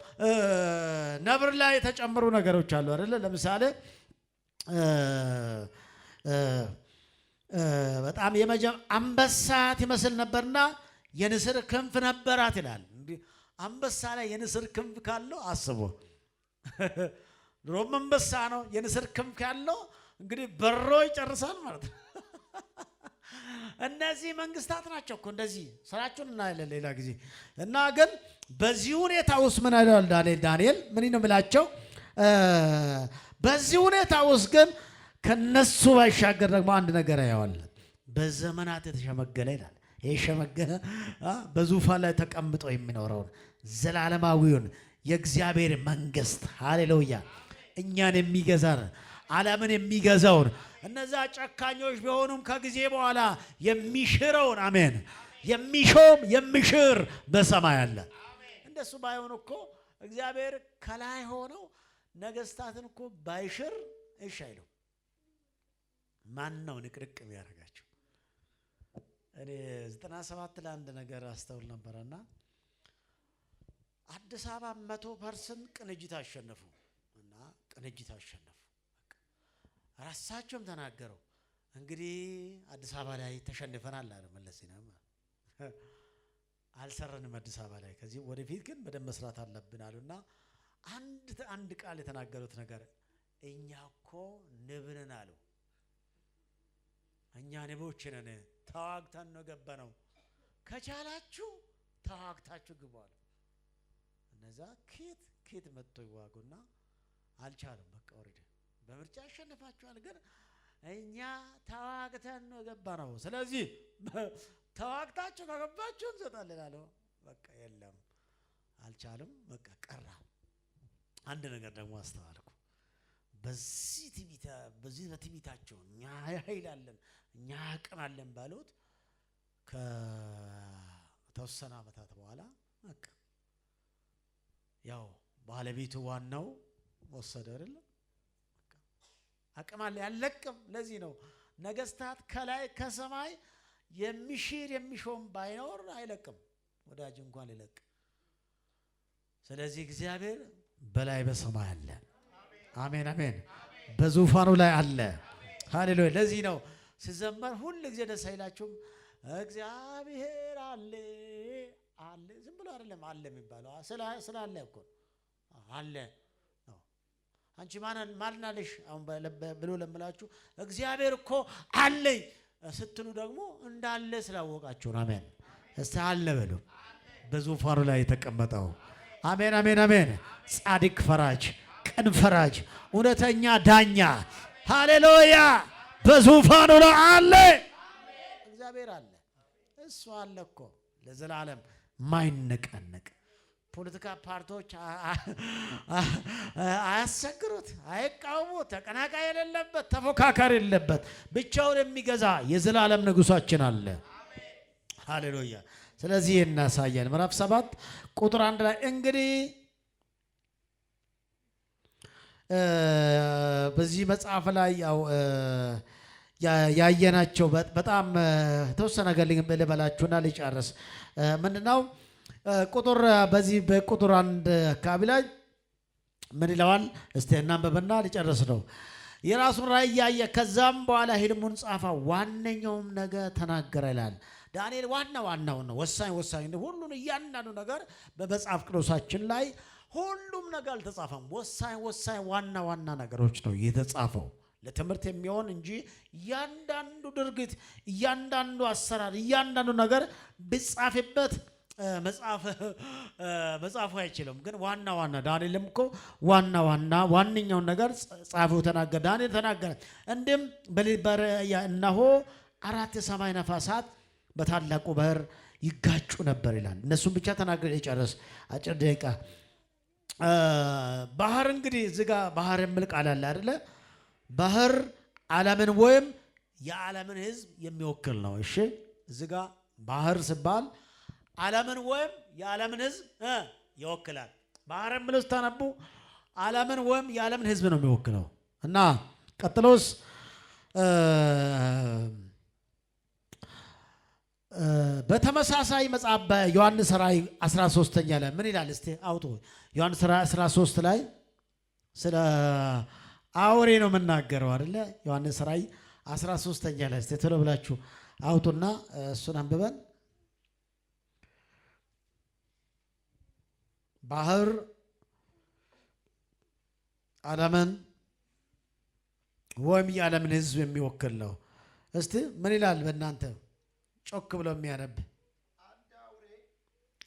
ነብር ላይ የተጨመሩ ነገሮች አሉ አይደለ? ለምሳሌ በጣም አንበሳት ይመስል ነበርና የንስር ክንፍ ነበራት ይላል። እንግዲህ አንበሳ ላይ የንስር ክንፍ ካለው አስቦ ድሮም አንበሳ ነው። የንስር ክንፍ ካለው እንግዲህ በሮ ይጨርሳል ማለት ነው። እነዚህ መንግስታት ናቸው እኮ እንደዚህ ስራቸውን እናያለን ሌላ ጊዜ። እና ግን በዚህ ሁኔታ ውስጥ ምን አይደል ዳንኤል ምን ነው የምላቸው? በዚህ ሁኔታ ውስጥ ግን ከነሱ ባሻገር ደግሞ አንድ ነገር ያያዋል። በዘመናት የተሸመገለ ይላል። ይሄ ሸመገለ በዙፋን ላይ ተቀምጦ የሚኖረውን ዘላለማዊውን የእግዚአብሔር መንግስት ሃሌሉያ እኛን የሚገዛን ዓለምን የሚገዛውን እነዛ ጨካኞች ቢሆኑም ከጊዜ በኋላ የሚሽረውን አሜን የሚሾም የሚሽር በሰማይ አለ። እንደሱ ባይሆን እኮ እግዚአብሔር ከላይ ሆነው ነገስታትን እኮ ባይሽር እሺ አይለው። ማን ነው ንቅርቅ የሚያደርጋቸው? እኔ 97 ለአንድ ነገር አስተውል ነበርና አዲስ አበባ 100% ቅንጅት አሸነፉ እና ቅንጅት አሸነፉ። ራሳቸውም ተናገረው እንግዲህ አዲስ አበባ ላይ ተሸንፈናል አለ መለስ ዜናዊ። አልሰራንም አዲስ አበባ ላይ ከዚህ ወደፊት ግን በደንብ መስራት አለብን አሉና አንድ ቃል የተናገሩት ነገር እኛ እኮ ንብ ነን አሉ። እኛ ንቦች ነን፣ ተዋግተን ነው ገባነው። ከቻላችሁ ተዋግታችሁ ግቡ አሉ። እነዛ ኬት መጥቶ ይዋጉና አልቻሉም። በቃ ወረደ። በምርጫ አሸንፋችኋል፣ ግን እኛ ተዋግተን ነው ገባነው። ስለዚህ ተዋግታችሁ ከገባችሁ እንሰጣለን አለው። በቃ የለም አልቻሉም። በቃ ቀራ። አንድ ነገር ደግሞ አስተዋልኩ። በዚህ በትዕቢታቸው እኛ ኃይል አለን እኛ አቅም አለን ባሉት ከተወሰነ ዓመታት በኋላ በቃ ያው ባለቤቱ ዋናው ወሰደ አይደል? አቅም አለ ያለቅም። ለዚህ ነው ነገስታት ከላይ ከሰማይ የሚሽር የሚሾም ባይኖር አይለቅም፣ ወዳጅ እንኳን ሊለቅ። ስለዚህ እግዚአብሔር በላይ በሰማይ አለ። አሜን አሜን። በዙፋኑ ላይ አለ። ሃሌሉያ። ለዚህ ነው ሲዘመር ሁሉ ጊዜ ደስ አይላችሁም? እግዚአብሔር አለ አለ። ዝም ብሎ አይደለም አለ የሚባለው ስላለ እኮ አለ ነው። አንቺ ማልናለሽ አሁን ብሎ ለምላችሁ እግዚአብሔር እኮ አለኝ ስትሉ ደግሞ እንዳለ ስላወቃችሁ ነው። አሜን። እስቲ አለ በሉ። በዙፋኑ ላይ የተቀመጠው አሜን አሜን አሜን። ጻድቅ ፈራጅ፣ ቅን ፈራጅ፣ እውነተኛ ዳኛ ሃሌሉያ በዙፋኑ ላይ አለ። እግዚአብሔር አለ። እሱ አለ እኮ ለዘላለም ማይነቀነቅ። ፖለቲካ ፓርቲዎች አያስቸግሩት፣ አይቃወሙት፣ ተቀናቃይ የሌለበት፣ ተፎካካሪ የሌለበት ብቻውን የሚገዛ የዘላለም ንጉሳችን አለ። ሃሌሉያ። ስለዚህ እናሳየን ምዕራፍ 7 ቁጥር 1 ላይ እንግዲህ በዚህ መጽሐፍ ላይ ያው ያየናቸው በጣም ተወሰነ ነገር ልበላችሁና ልጨርስ። ምንድነው ቁጥር በዚህ በቁጥር 1 አካባቢ ላይ ምን ይለዋል? እስቲ እናንብብና ልጨርስ ነው። የራሱን ራእይ ያየ ከዛም በኋላ ህልሙን ጻፈ፣ ዋነኛውም ነገር ተናገረ ይላል። ዳንኤል ዋናው ነው ወሳኝ ሁሉን እያንዳንዱ ነገር በመጽሐፍ ቅዱሳችን ላይ ሁሉም ነገር አልተጻፈም። ወሳኝ ዋና ነገሮች ነው የተጻፈው። ለትምህርት የሚሆን እንጂ እያንዳንዱ ድርጊት፣ እያንዳንዱ አሰራር፣ እያንዳንዱ ነገር ቢጻፍበት መጽሐፉ አይችልም። ግን ዋና ዋና ዳንኤልም እኮ ዋነኛውን ነገር ጻፈው ተናገረ። ዳንኤል ተናገረ እንዲህም እነሆ 4 የሰማይ ነፋሳት በታላቁ ባህር ይጋጩ ነበር ይላል። እነሱም ብቻ ተናገረ የጨረስ አጭር ደቂቃ። ባህር እንግዲህ እዚህ ጋር ባህር የሚል ቃል አለ አይደለ? ባህር ዓለምን ወይም የዓለምን ሕዝብ የሚወክል ነው። እሺ እዚህ ጋር ባህር ሲባል ዓለምን ወይም የዓለምን ሕዝብ ይወክላል። ባህር የሚለው ስታነቡ ዓለምን ወይም የዓለምን ሕዝብ ነው የሚወክለው። እና ቀጥሎስ በተመሳሳይ መጽሐፍ በዮሐንስ ራእይ 13ኛ ላይ ምን ይላል? እስቲ አውጡ። ዮሐንስ ራእይ 13 ላይ ስለ አውሬ ነው የምናገረው አይደለ? ዮሐንስ ራእይ 13ኛ ላይ እስቲ ቶሎ ብላችሁ አውጡና እሱን አንብበን። ባህር ዓለምን ወይም የዓለምን ሕዝብ የሚወክል ነው። እስቲ ምን ይላል በእናንተ ጮክ ብሎ የሚያነብ?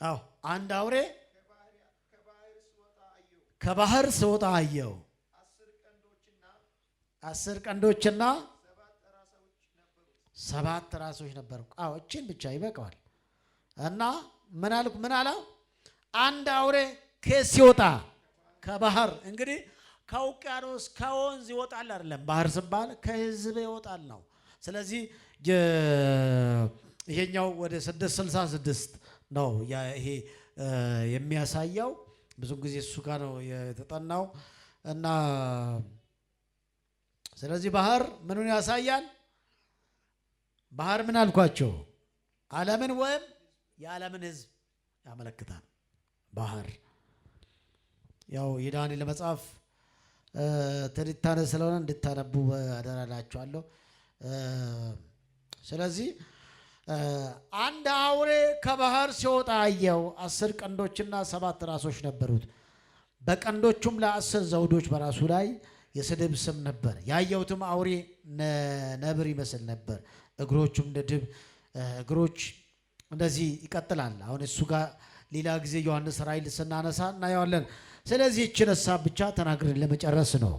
አዎ አንድ አውሬ ከባህር ሲወጣ አየው። 10 ቀንዶችና 7 ራሶች ነበሩ። አዎ እቺን ብቻ ይበቃዋል። እና ምን አለ? አንድ አውሬ ከየት ሲወጣ? ከባህር። እንግዲህ ከውቅያኖስ ከወንዝ ይወጣል አይደለም። ባህር ሲባል ከህዝብ ይወጣል ነው። ስለዚህ ይሄኛው ወደ 666 ነው ይሄ የሚያሳየው። ብዙ ጊዜ እሱ ጋር ነው የተጠናው። እና ስለዚህ ባህር ምኑን ያሳያል? ባህር ምን አልኳቸው? ዓለምን ወይም የዓለምን ሕዝብ ያመለክታል። ባህር ያው የዳንኤል መጽሐፍ ትንታኔ ስለሆነ እንድታነቡ አደራላችኋለሁ። ስለዚህ አንድ አውሬ ከባህር ሲወጣ አየው። 10 ቀንዶችና 7 ራሶች ነበሩት። በቀንዶቹም ለ10 ዘውዶች በራሱ ላይ የስድብ ስም ነበር። ያየሁትም አውሬ ነብር ይመስል ነበር። እግሮቹም እንደ ድብ እግሮች። እንደዚህ ይቀጥላል። አሁን እሱ ጋር ሌላ ጊዜ ዮሐንስ ራእይ ስናነሳ እናየዋለን። ስለዚህ እችን ሀሳብ ብቻ ተናግረን ለመጨረስ ነው።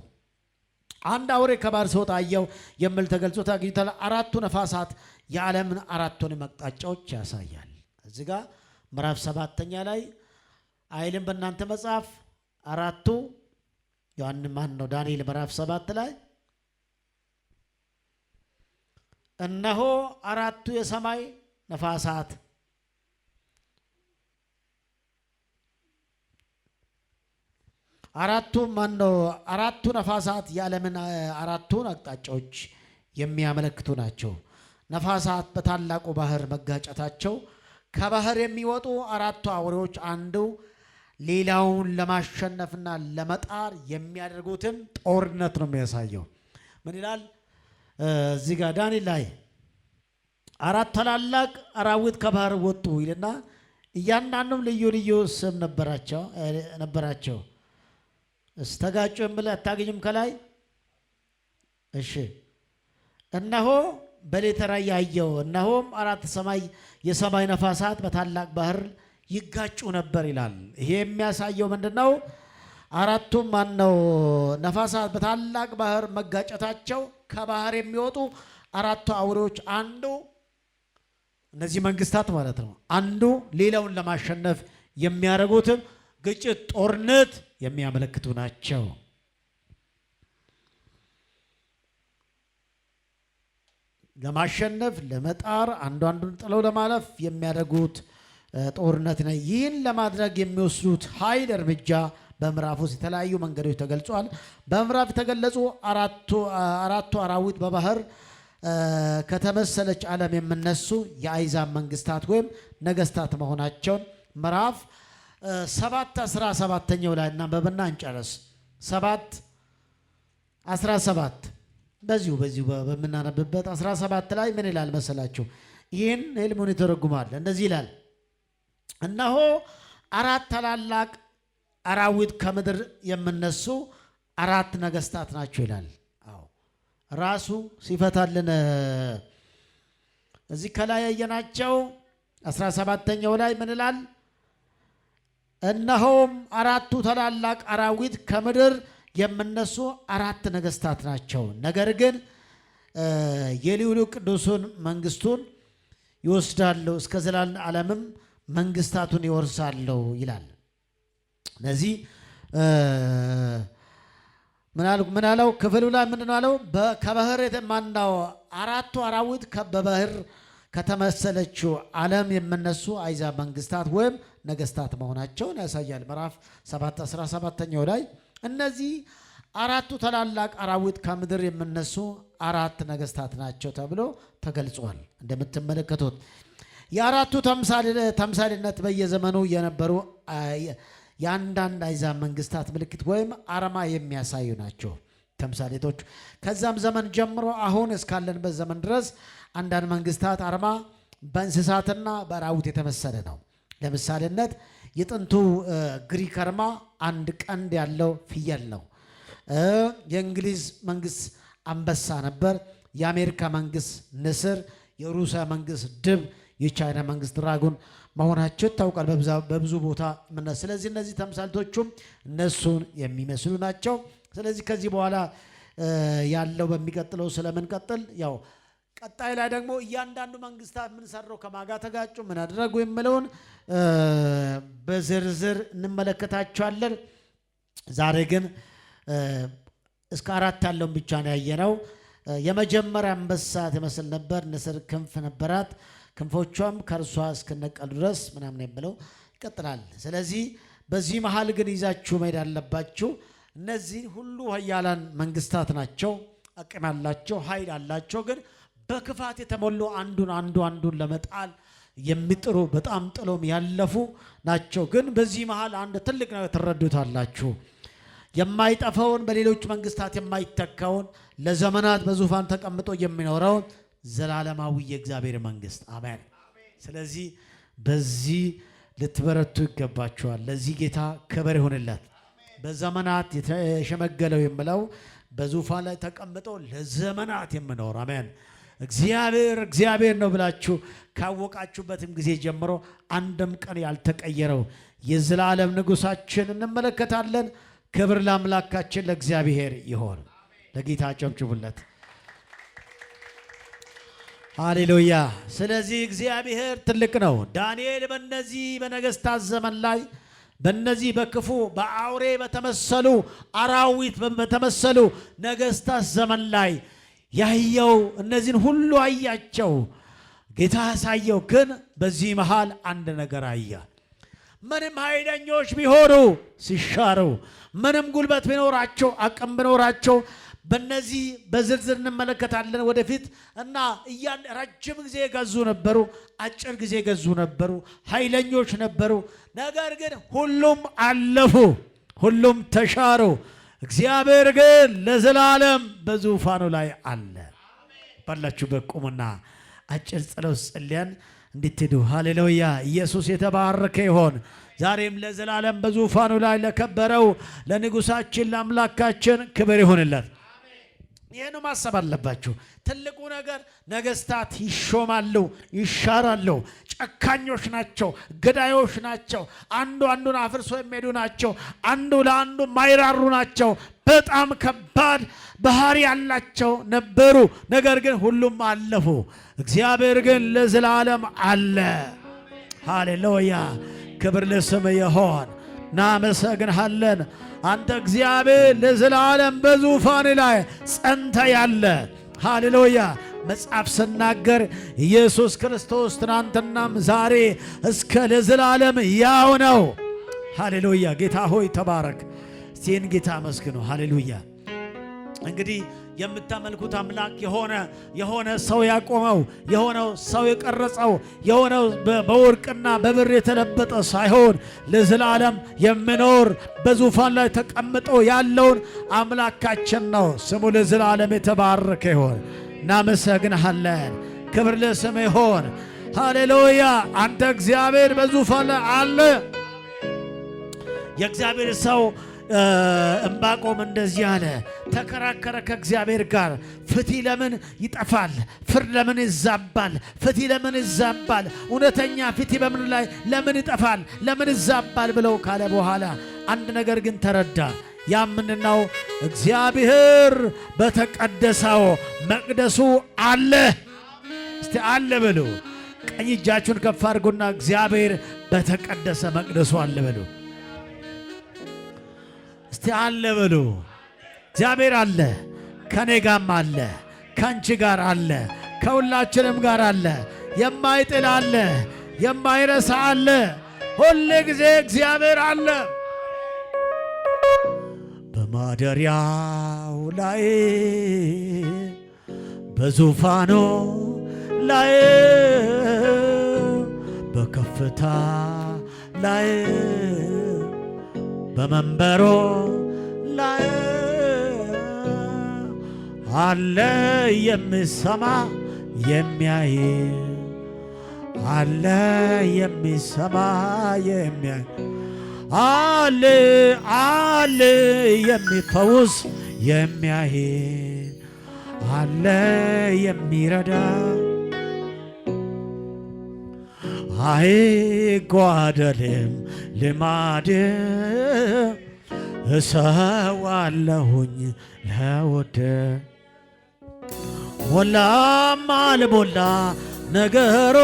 አንድ አውሬ ከባህር ሲወጣ አየው የሚል ተገልጾ ታግኝቷል። 4ቱ ነፋሳት የዓለምን 4ቱን አቅጣጫዎች ያሳያል። እዚህ ጋር ምዕራፍ 7ኛ ላይ አይልም በእናንተ መጽሐፍ 4ቱ ዳንኤል ምዕራፍ 7 ላይ እነሆ 4ቱ የሰማይ ነፋሳት አራቱ ነፋሳት የዓለምን 4ቱን አቅጣጫዎች የሚያመለክቱ ናቸው። ነፋሳት በታላቁ ባህር መጋጨታቸው ከባህር የሚወጡ 4ቱ አውሬዎች አንዱ ሌላውን ለማሸነፍና ለመጣር የሚያደርጉትን ጦርነት ነው የሚያሳየው። ምን ይላል እዚህ ጋር ዳንኤል ላይ? 4 ታላላቅ አራዊት ከባህር ወጡ ይልና እያንዳንዱም ልዩ ልዩ ስም ነበራቸው። እስተጋጩ የሚል አታገኙም ከላይ? እሺ እነሆ በሌሊት ራእይ ያየው፣ እነሆም 4 የሰማይ ነፋሳት በታላቅ ባህር ይጋጩ ነበር ይላል። ይሄ የሚያሳየው ምንድነው? 4ቱም ነፋሳት በታላቅ ባህር መጋጨታቸው ከባህር የሚወጡ 4ቱ አውሬዎች አንዱ፣ እነዚህ መንግስታት ማለት ነው፣ አንዱ ሌላውን ለማሸነፍ የሚያደርጉትን ግጭት፣ ጦርነት የሚያመለክቱ ናቸው። ለማሸነፍ ለመጣር አንዱን ጥለው ለማለፍ የሚያደርጉት ጦርነት ነው። ይህን ለማድረግ የሚወስዱት ኃይል እርምጃ በምዕራፍ ውስጥ የተለያዩ መንገዶች ተገልጿል። በምዕራፍ የተገለጹ አራቱ አራዊት በባህር ከተመሰለች ዓለም የሚነሱ የአሕዛብ መንግስታት ወይም ነገስታት መሆናቸውን ምዕራፍ 7:17 ላይ እናንብብና እንጨርስ። 7:17 በዚሁ በምናነብበት 17 ላይ ምን ይላል መሰላችሁ? ይህን ህልሙን ይተረጉማል። እንደዚህ ይላል፣ እነሆ 4 ታላላቅ አራዊት ከምድር የሚነሱ 4 ነገስታት ናቸው ይላል። አዎ ራሱ ሲፈታልን እዚህ ከላይ ያየናቸው 17ኛው ላይ ምን ይላል? እነሆም አራቱ ታላላቅ አራዊት ከምድር የሚነሱ አራት ነገስታት ናቸው። ነገር ግን የልዑሉ ቅዱሱን መንግስቱን ይወስዳሉ፣ እስከ ዘላለም ዓለምም መንግስታቱን ይወርሳሉ ይላል። ስለዚህ ምን አለው? ክፍሉ ላይ ምንድን አለው? ከባህር ማናው አራቱ አራዊት በባህር ከተመሰለችው ዓለም የሚነሱ አሕዛብ መንግስታት ወይም ነገስታት መሆናቸውን ያሳያል። ምዕራፍ 7 17ኛው ላይ እነዚህ አራቱ ታላላቅ አራዊት ከምድር የሚነሱ አራት ነገስታት ናቸው ተብሎ ተገልጿል። እንደምትመለከቱት የአራቱ ተምሳሌነት በየዘመኑ የነበሩ የአንዳንድ አሕዛብ መንግስታት ምልክት ወይም አርማ የሚያሳዩ ናቸው ተምሳሌቶች። ከዛም ዘመን ጀምሮ አሁን እስካለንበት ዘመን ድረስ አንዳንድ መንግስታት አርማ በእንስሳትና በአራዊት የተመሰለ ነው። ለምሳሌነት የጥንቱ ግሪክ አርማ አንድ ቀንድ ያለው ፍየል ነው። የእንግሊዝ መንግስት አንበሳ ነበር። የአሜሪካ መንግስት ንስር፣ የሩሲያ መንግስት ድብ፣ የቻይና መንግስት ድራጎን መሆናቸው ይታወቃል በብዙ ቦታ። ስለዚህ እነዚህ ተምሳሌቶቹም እነሱን የሚመስሉ ናቸው። ስለዚህ ከዚህ በኋላ ያለው በሚቀጥለው ስለምንቀጥል ያው ቀጣይ ላይ ደግሞ እያንዳንዱ መንግስታት ምን ሰራው፣ ከማጋ ተጋጩ፣ ምን አደረጉ የሚለውን በዝርዝር እንመለከታቸዋለን። ዛሬ ግን እስከ አራት ያለውን ብቻ ነው ያየነው። የመጀመሪያ አንበሳ ትመስል ነበር፣ ንስር ክንፍ ነበራት፣ ክንፎቿም ከእርሷ እስከነቀሉ ድረስ ምናምን የሚለው ይቀጥላል። ስለዚህ በዚህ መሃል ግን ይዛችሁ መሄድ አለባችሁ። እነዚህ ሁሉ ኃያላን መንግስታት ናቸው፣ አቅም ያላቸው ኃይል አላቸው። ግን በክፋት የተሞሉ አንዱን ለመጣል የሚጥሩ በጣም ጥሎም ያለፉ ናቸው። ግን በዚህ መሃል አንድ ትልቅ ነገር ትረዱታላችሁ። የማይጠፋውን በሌሎች መንግስታት የማይተካውን ለዘመናት በዙፋን ተቀምጦ የሚኖረውን ዘላለማዊ የእግዚአብሔር መንግስት አሜን። ስለዚህ በዚህ ልትበረቱ ይገባችኋል። ለዚህ ጌታ ክብር ይሁንለት። በዘመናት የሸመገለው የምለው በዙፋን ላይ ተቀምጦ ለዘመናት የሚኖር አሜን። እግዚአብሔር ነው ብላችሁ ካወቃችሁበትም ጊዜ ጀምሮ አንድም ቀን ያልተቀየረው የዘላለም ንጉሳችን እንመለከታለን። ክብር ለአምላካችን ለእግዚአብሔር ይሆን። ለጌታ ጨብጭቡለት። ሃሌሉያ። ስለዚህ እግዚአብሔር ትልቅ ነው። ዳንኤል በእነዚህ በነገስታት ዘመን ላይ በእነዚህ በክፉ በአውሬ በተመሰሉ አራዊት በተመሰሉ ነገስታት ዘመን ላይ ያየው እነዚህን ሁሉ አያቸው። ጌታ ያሳየው ግን በዚህ መሃል አንድ ነገር አያ። ምንም ኃይለኞች ቢሆኑ ሲሻሩ፣ ምንም ጉልበት ቢኖራቸው አቅም ቢኖራቸው በእነዚህ በዝርዝር እንመለከታለን ወደፊት እና ረጅም ጊዜ ገዙ ነበሩ፣ አጭር ጊዜ ገዙ ነበሩ፣ ኃይለኞች ነበሩ። ነገር ግን ሁሉም አለፉ፣ ሁሉም ተሻሩ። እግዚአብሔር ግን ለዘላለም በዙፋኑ ላይ አለ። ባላችሁበት ቁሙና አጭር ጸሎት ጸልያን እንድትሄዱ። ሃሌሉያ። ኢየሱስ የተባረከ ይሆን። ዛሬም ለዘላለም በዙፋኑ ላይ ለከበረው ለንጉሳችን ለአምላካችን ክብር ይሁንለት። ይህን ማሰብ አለባችሁ። ትልቁ ነገር ነገስታት ይሾማሉ፣ ይሻራሉ። ጨካኞች ናቸው፣ ገዳዮች ናቸው፣ አንዱን አፍርሶ የሚሄዱ ናቸው፣ አንዱ ለአንዱ ማይራሩ ናቸው። በጣም ከባድ ባህሪ ያላቸው ነበሩ። ነገር ግን ሁሉም አለፉ። እግዚአብሔር ግን ለዘላለም አለ። ሃሌሉያ። ክብር ለስም ይሆን። እናመሰግንሃለን። አንተ እግዚአብሔር ለዘላለም በዙፋን ላይ ጸንተ ያለ። ሃሌሉያ። መጽሐፍ ስናገር ኢየሱስ ክርስቶስ ትናንትናም ዛሬ እስከ ለዘላለም ያው ነው። ሃሌሉያ። ጌታ ሆይ ተባረክ። እስቲን ጌታ መስግኑ። ሃሌሉያ። እንግዲህ የምታመልኩት አምላክ የሆነ ሰው ያቆመው የሆነው ሰው የቀረጸው የሆነው በወርቅና በብር የተለበጠ ሳይሆን ለዘላለም የሚኖር በዙፋን ላይ ተቀምጦ ያለውን አምላካችን ነው። ስሙ ለዘላለም የተባረከ ይሆን። እናመሰግንሃለን። ክብር ለስም ይሆን። ሃሌሉያ። አንተ እግዚአብሔር በዙፋን ላይ አለ። የእግዚአብሔር ሰው ዕንባቆም እንደዚህ አለ፣ ተከራከረ ከእግዚአብሔር ጋር። ፍትህ ለምን ይጠፋል? ፍርድ ለምን ይዛባል? ፍትህ ለምን ይዛባል? እውነተኛ ፍትህ በምን ላይ ለምን ይጠፋል? ለምን ይዛባል ብለው ካለ በኋላ አንድ ነገር ግን ተረዳ። ያ ምንድነው? እግዚአብሔር በተቀደሰው መቅደሱ አለ። እስቲ አለ በሉ። ቀኝ እጃችሁን ከፍ አድርጉና እግዚአብሔር በተቀደሰ መቅደሱ አለ በሉ። እስቲ አለ በሉ። እግዚአብሔር አለ፣ ከኔ ጋርም አለ፣ ከአንቺ ጋር አለ፣ ከሁላችንም ጋር አለ። የማይጥል አለ፣ የማይረሳ አለ። ሁል ጊዜ እግዚአብሔር አለ። በማደሪያው ላይ በዙፋኑ ላይ በከፍታ ላይ በመንበሩ ላይ አለ የሚሰማ የሚያይ አለ የሚሰማ የሚያይ አለ አለ የሚፈውስ የሚያይ አለ የሚረዳ አይጓደልም ልማድ እሰዋለሁኝ ለወደ ሞላም አልሞላ ነገሩ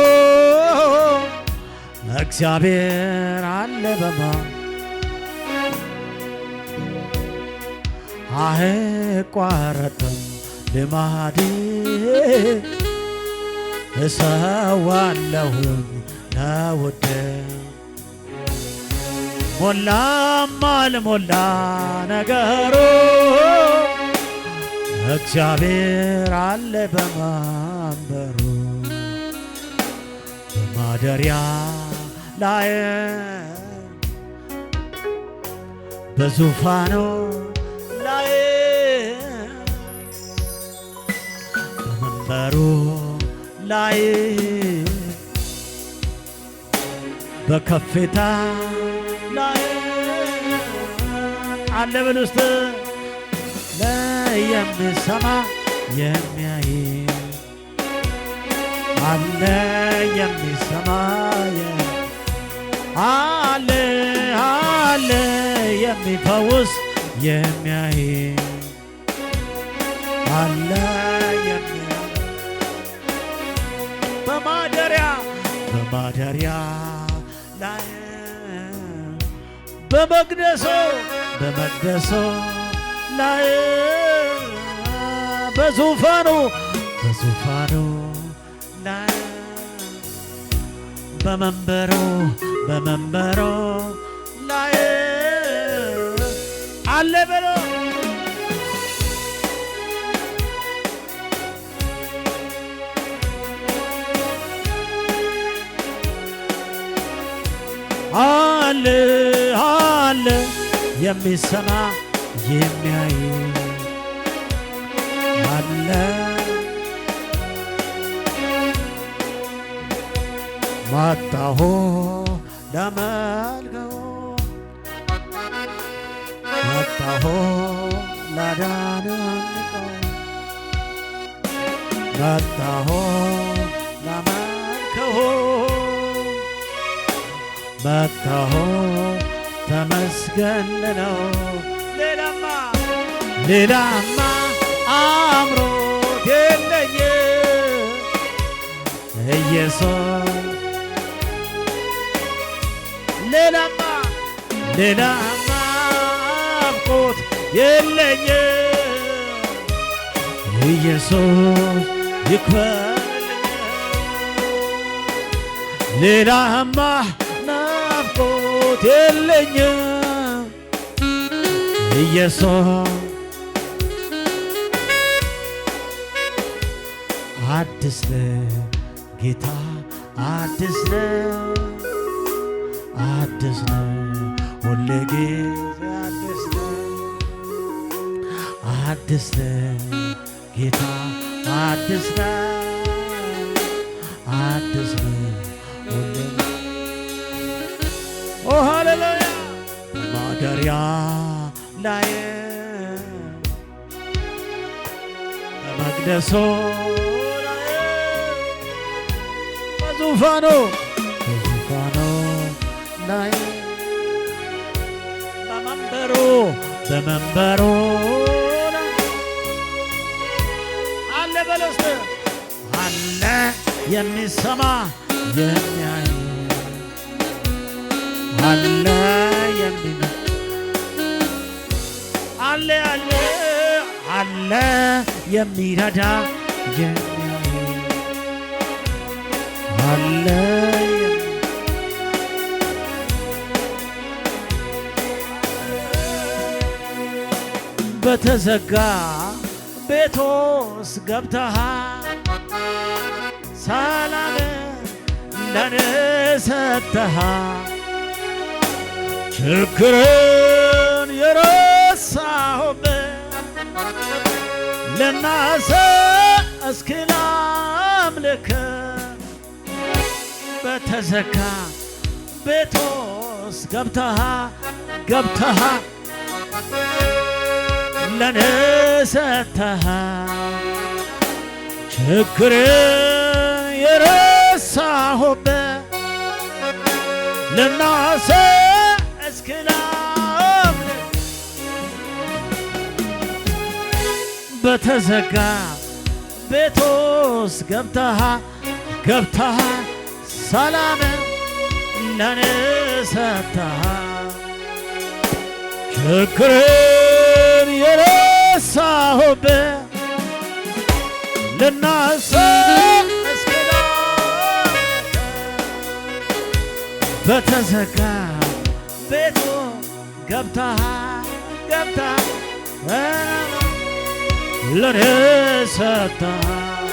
እግዚአብሔር አለ በማ አይቋረጥም ልማድ እሰዋለሁኝ ለወደ ሞላም አልሞላ ነገሩ እግዚአብሔር አለ በመንበሩ በማደሪያ ላይ በዙፋኑ ላይ በመንበሩ ላይ በከፍታ ላይ አለ በሉ ውስጥ የሚሰማ የሚያይ አለ የሚሰማ አለ አለ የሚፈውስ የሚያይ አለ በማደሪያ ላይ በመቅደሱ ላይ በዙፋኑ ላይ በመንበሩ ላይ አለ በሎ አለ አለ የሚሰማ የሚያይ አለ መጣሁ ለመልከው መጣሁ ላዳንቀው መጣሁ ለመልከው መጣሁ ተመስገን ነው ሌላማ አምሮት የለኝ ኢየሱስ ሌላማ አምሮት የለኝ ኢየሱስ ይክፈልኝ ሌላማ ናፍቆት የለኝ ኢየሱስ አዲስ ነው ጌታ አዲስ ነው ሁሌ ጊዜ አዲስ ነው ጌታ አዲስ ነው ሁሌ ኦ ሃሌሉያ በማደሪያ መቅደሱ ላይ በዙፋኑ ላይ በመንበሩ ላይ አለ በለስተ አለ የሚሰማ የሚያይ አለ አለ አለ አለ የሚረዳ የሚያይ አለ በተዘጋ ቤቶስ ገብተሃል ሰላም ለኔ ሰጥተሃል ችግርን የረሳሁበት ልናሰ እስኪ ላምልክ በተዘጋ ቤቶስ ገብተሃል ለኔ ሰጥተሃል ችግርን የረሳሁበት ልናሰ እስኪ ላምልክ በተዘጋ ቤቶስ ገብተሃል ሰላም ለኔ ሰጥተሃል ችግርን የረሳሁበት ልናሰ እስኪ ላምልክ በተዘጋ ቤቱ ገብተሃል ለኔ ሰጥተሃል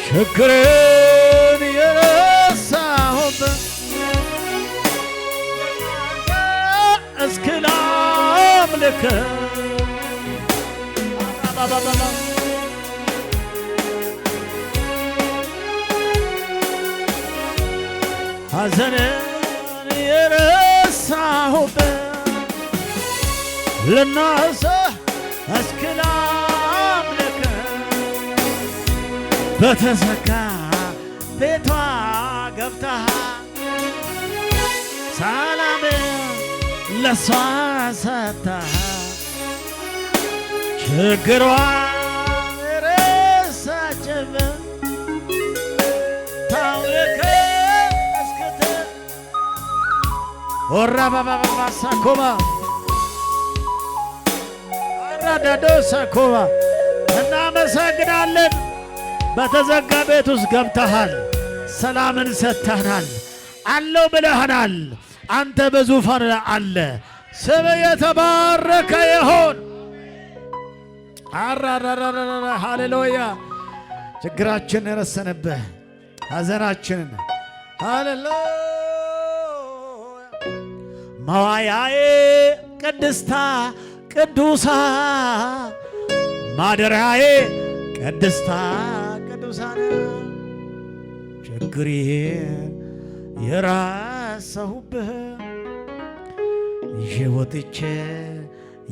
ችግርን የረሳሁበት እስኪ ላምልክ ሐዘንን የረሳሁበት ልናሰ እስኪ ላምልክ በተዘጋ ቤቷ ገብተሃል ሰላም ለሷ ሰጥተሃል ችግሯን ረሳችበት ታውልከ እስክት ወራ ባባባ ሳኮባ አራዳዶ ሳኮባ እናመሰግናለን። በተዘጋ ቤት ውስጥ ገብተሃል፣ ሰላምን ሰጥተናል፣ አለው ብለህናል። አንተ በዙፋን አለ። ስም የተባረከ ይሁን። አራራራራ ሃሌሉያ። ችግራችን ረሰንብህ ሐዘናችንን ሃሌሉያ። መዋያዬ ቅድስታ ቅዱሳ ማደሪያዬ ቅድስታ ቅዱሳን ችግሬን የረሳሁብህ ይዤ ወጥቼ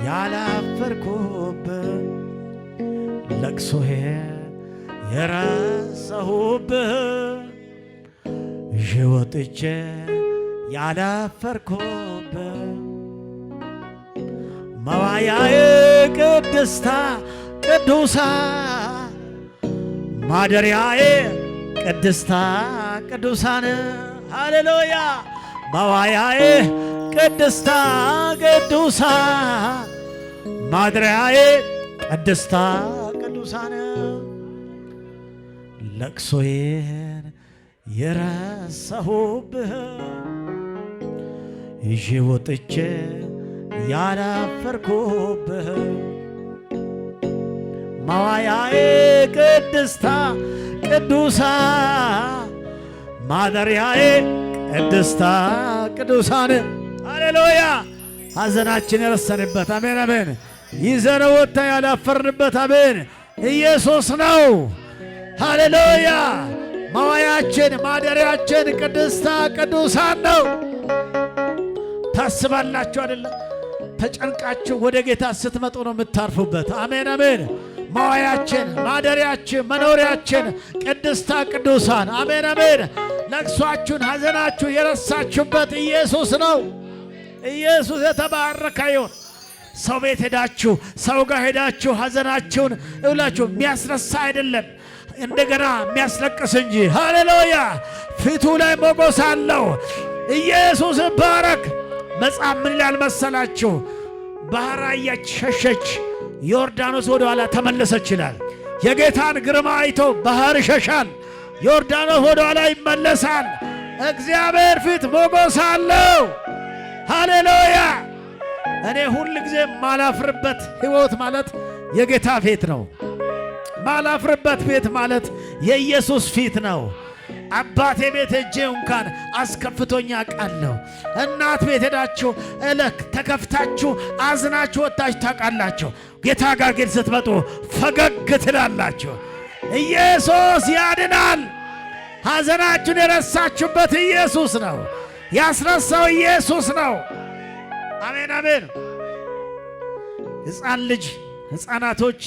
ያላፈርኩብህ ለቅሶዬን የረሳሁብህ ይዤ ወጥቼ ያላፈርኩብህ መዋያዬ ቅድስታ ቅዱሳ ማደሪያዬ ቅድስታ ቅዱሳን ሃሌሉያ። መዋያዬ ቅድስታ ቅዱሳ ማደሪያዬ ቅድስታ ቅዱሳን ለቅሶዬን የረሳሁብህ ይዤ ወጥቼ ያላፈርኩብህ መዋያዬ ቅድስታ ቅዱሳ ማደሪያዬ ቅድስታ ቅዱሳን ሃሌሉያ። ሐዘናችን የረሰንበት አሜን አሜን። ይዘነው ወጥተን ያላፈርንበት አሜን ኢየሱስ ነው። ሃሌሉያ። መዋያችን ማደሪያችን ቅድስታ ቅዱሳን ነው። ታስባላችሁ አይደለም? ተጨንቃችሁ ወደ ጌታ ስትመጡ ነው የምታርፉበት። አሜን አሜን። መዋያችን፣ ማደሪያችን፣ መኖሪያችን ቅድስተ ቅዱሳን አሜን አሜን። ለቅሷችሁን ሐዘናችሁን የረሳችሁበት ኢየሱስ ነው። ኢየሱስ የተባረከ ይሁን። ሰው ቤት ሄዳችሁ ሰው ጋር ሄዳችሁ ሐዘናችሁን እውላችሁ የሚያስረሳ አይደለም እንደገና የሚያስለቅስ እንጂ። ሃሌሉያ! ፊቱ ላይ ሞገስ አለው። ኢየሱስ ይባረክ። መጽሐፍ ምን ይላል መሰላችሁ? ባህር አየች፣ ሸሸች፣ ዮርዳኖስ ወደ ኋላ ተመለሰች ይላል። የጌታን ግርማ አይቶ ባህር ይሸሻል፣ ዮርዳኖስ ወደ ኋላ ይመለሳል። እግዚአብሔር ፊት ሞገስ አለው። ሃሌሉያ! እኔ ሁል ጊዜ ማላፍርበት ሕይወት ማለት የጌታ ፊት ነው። ማላፍርበት ቤት ማለት የኢየሱስ ፊት ነው። አባቴ ቤት ሄጄ እንኳን አስከፍቶኛ ቃለሁ። እናት ቤት ሄዳችሁ ተከፍታችሁ አዝናችሁ ወጣችሁ ታውቃላችሁ። ጌታ ጋር ግን ስትመጡ ፈገግ ትላላችሁ። ኢየሱስ ያድናል። ሐዘናችሁን የረሳችሁበት ኢየሱስ ነው። ያስረሳው ኢየሱስ ነው። አሜን አሜን። ሕፃናቶች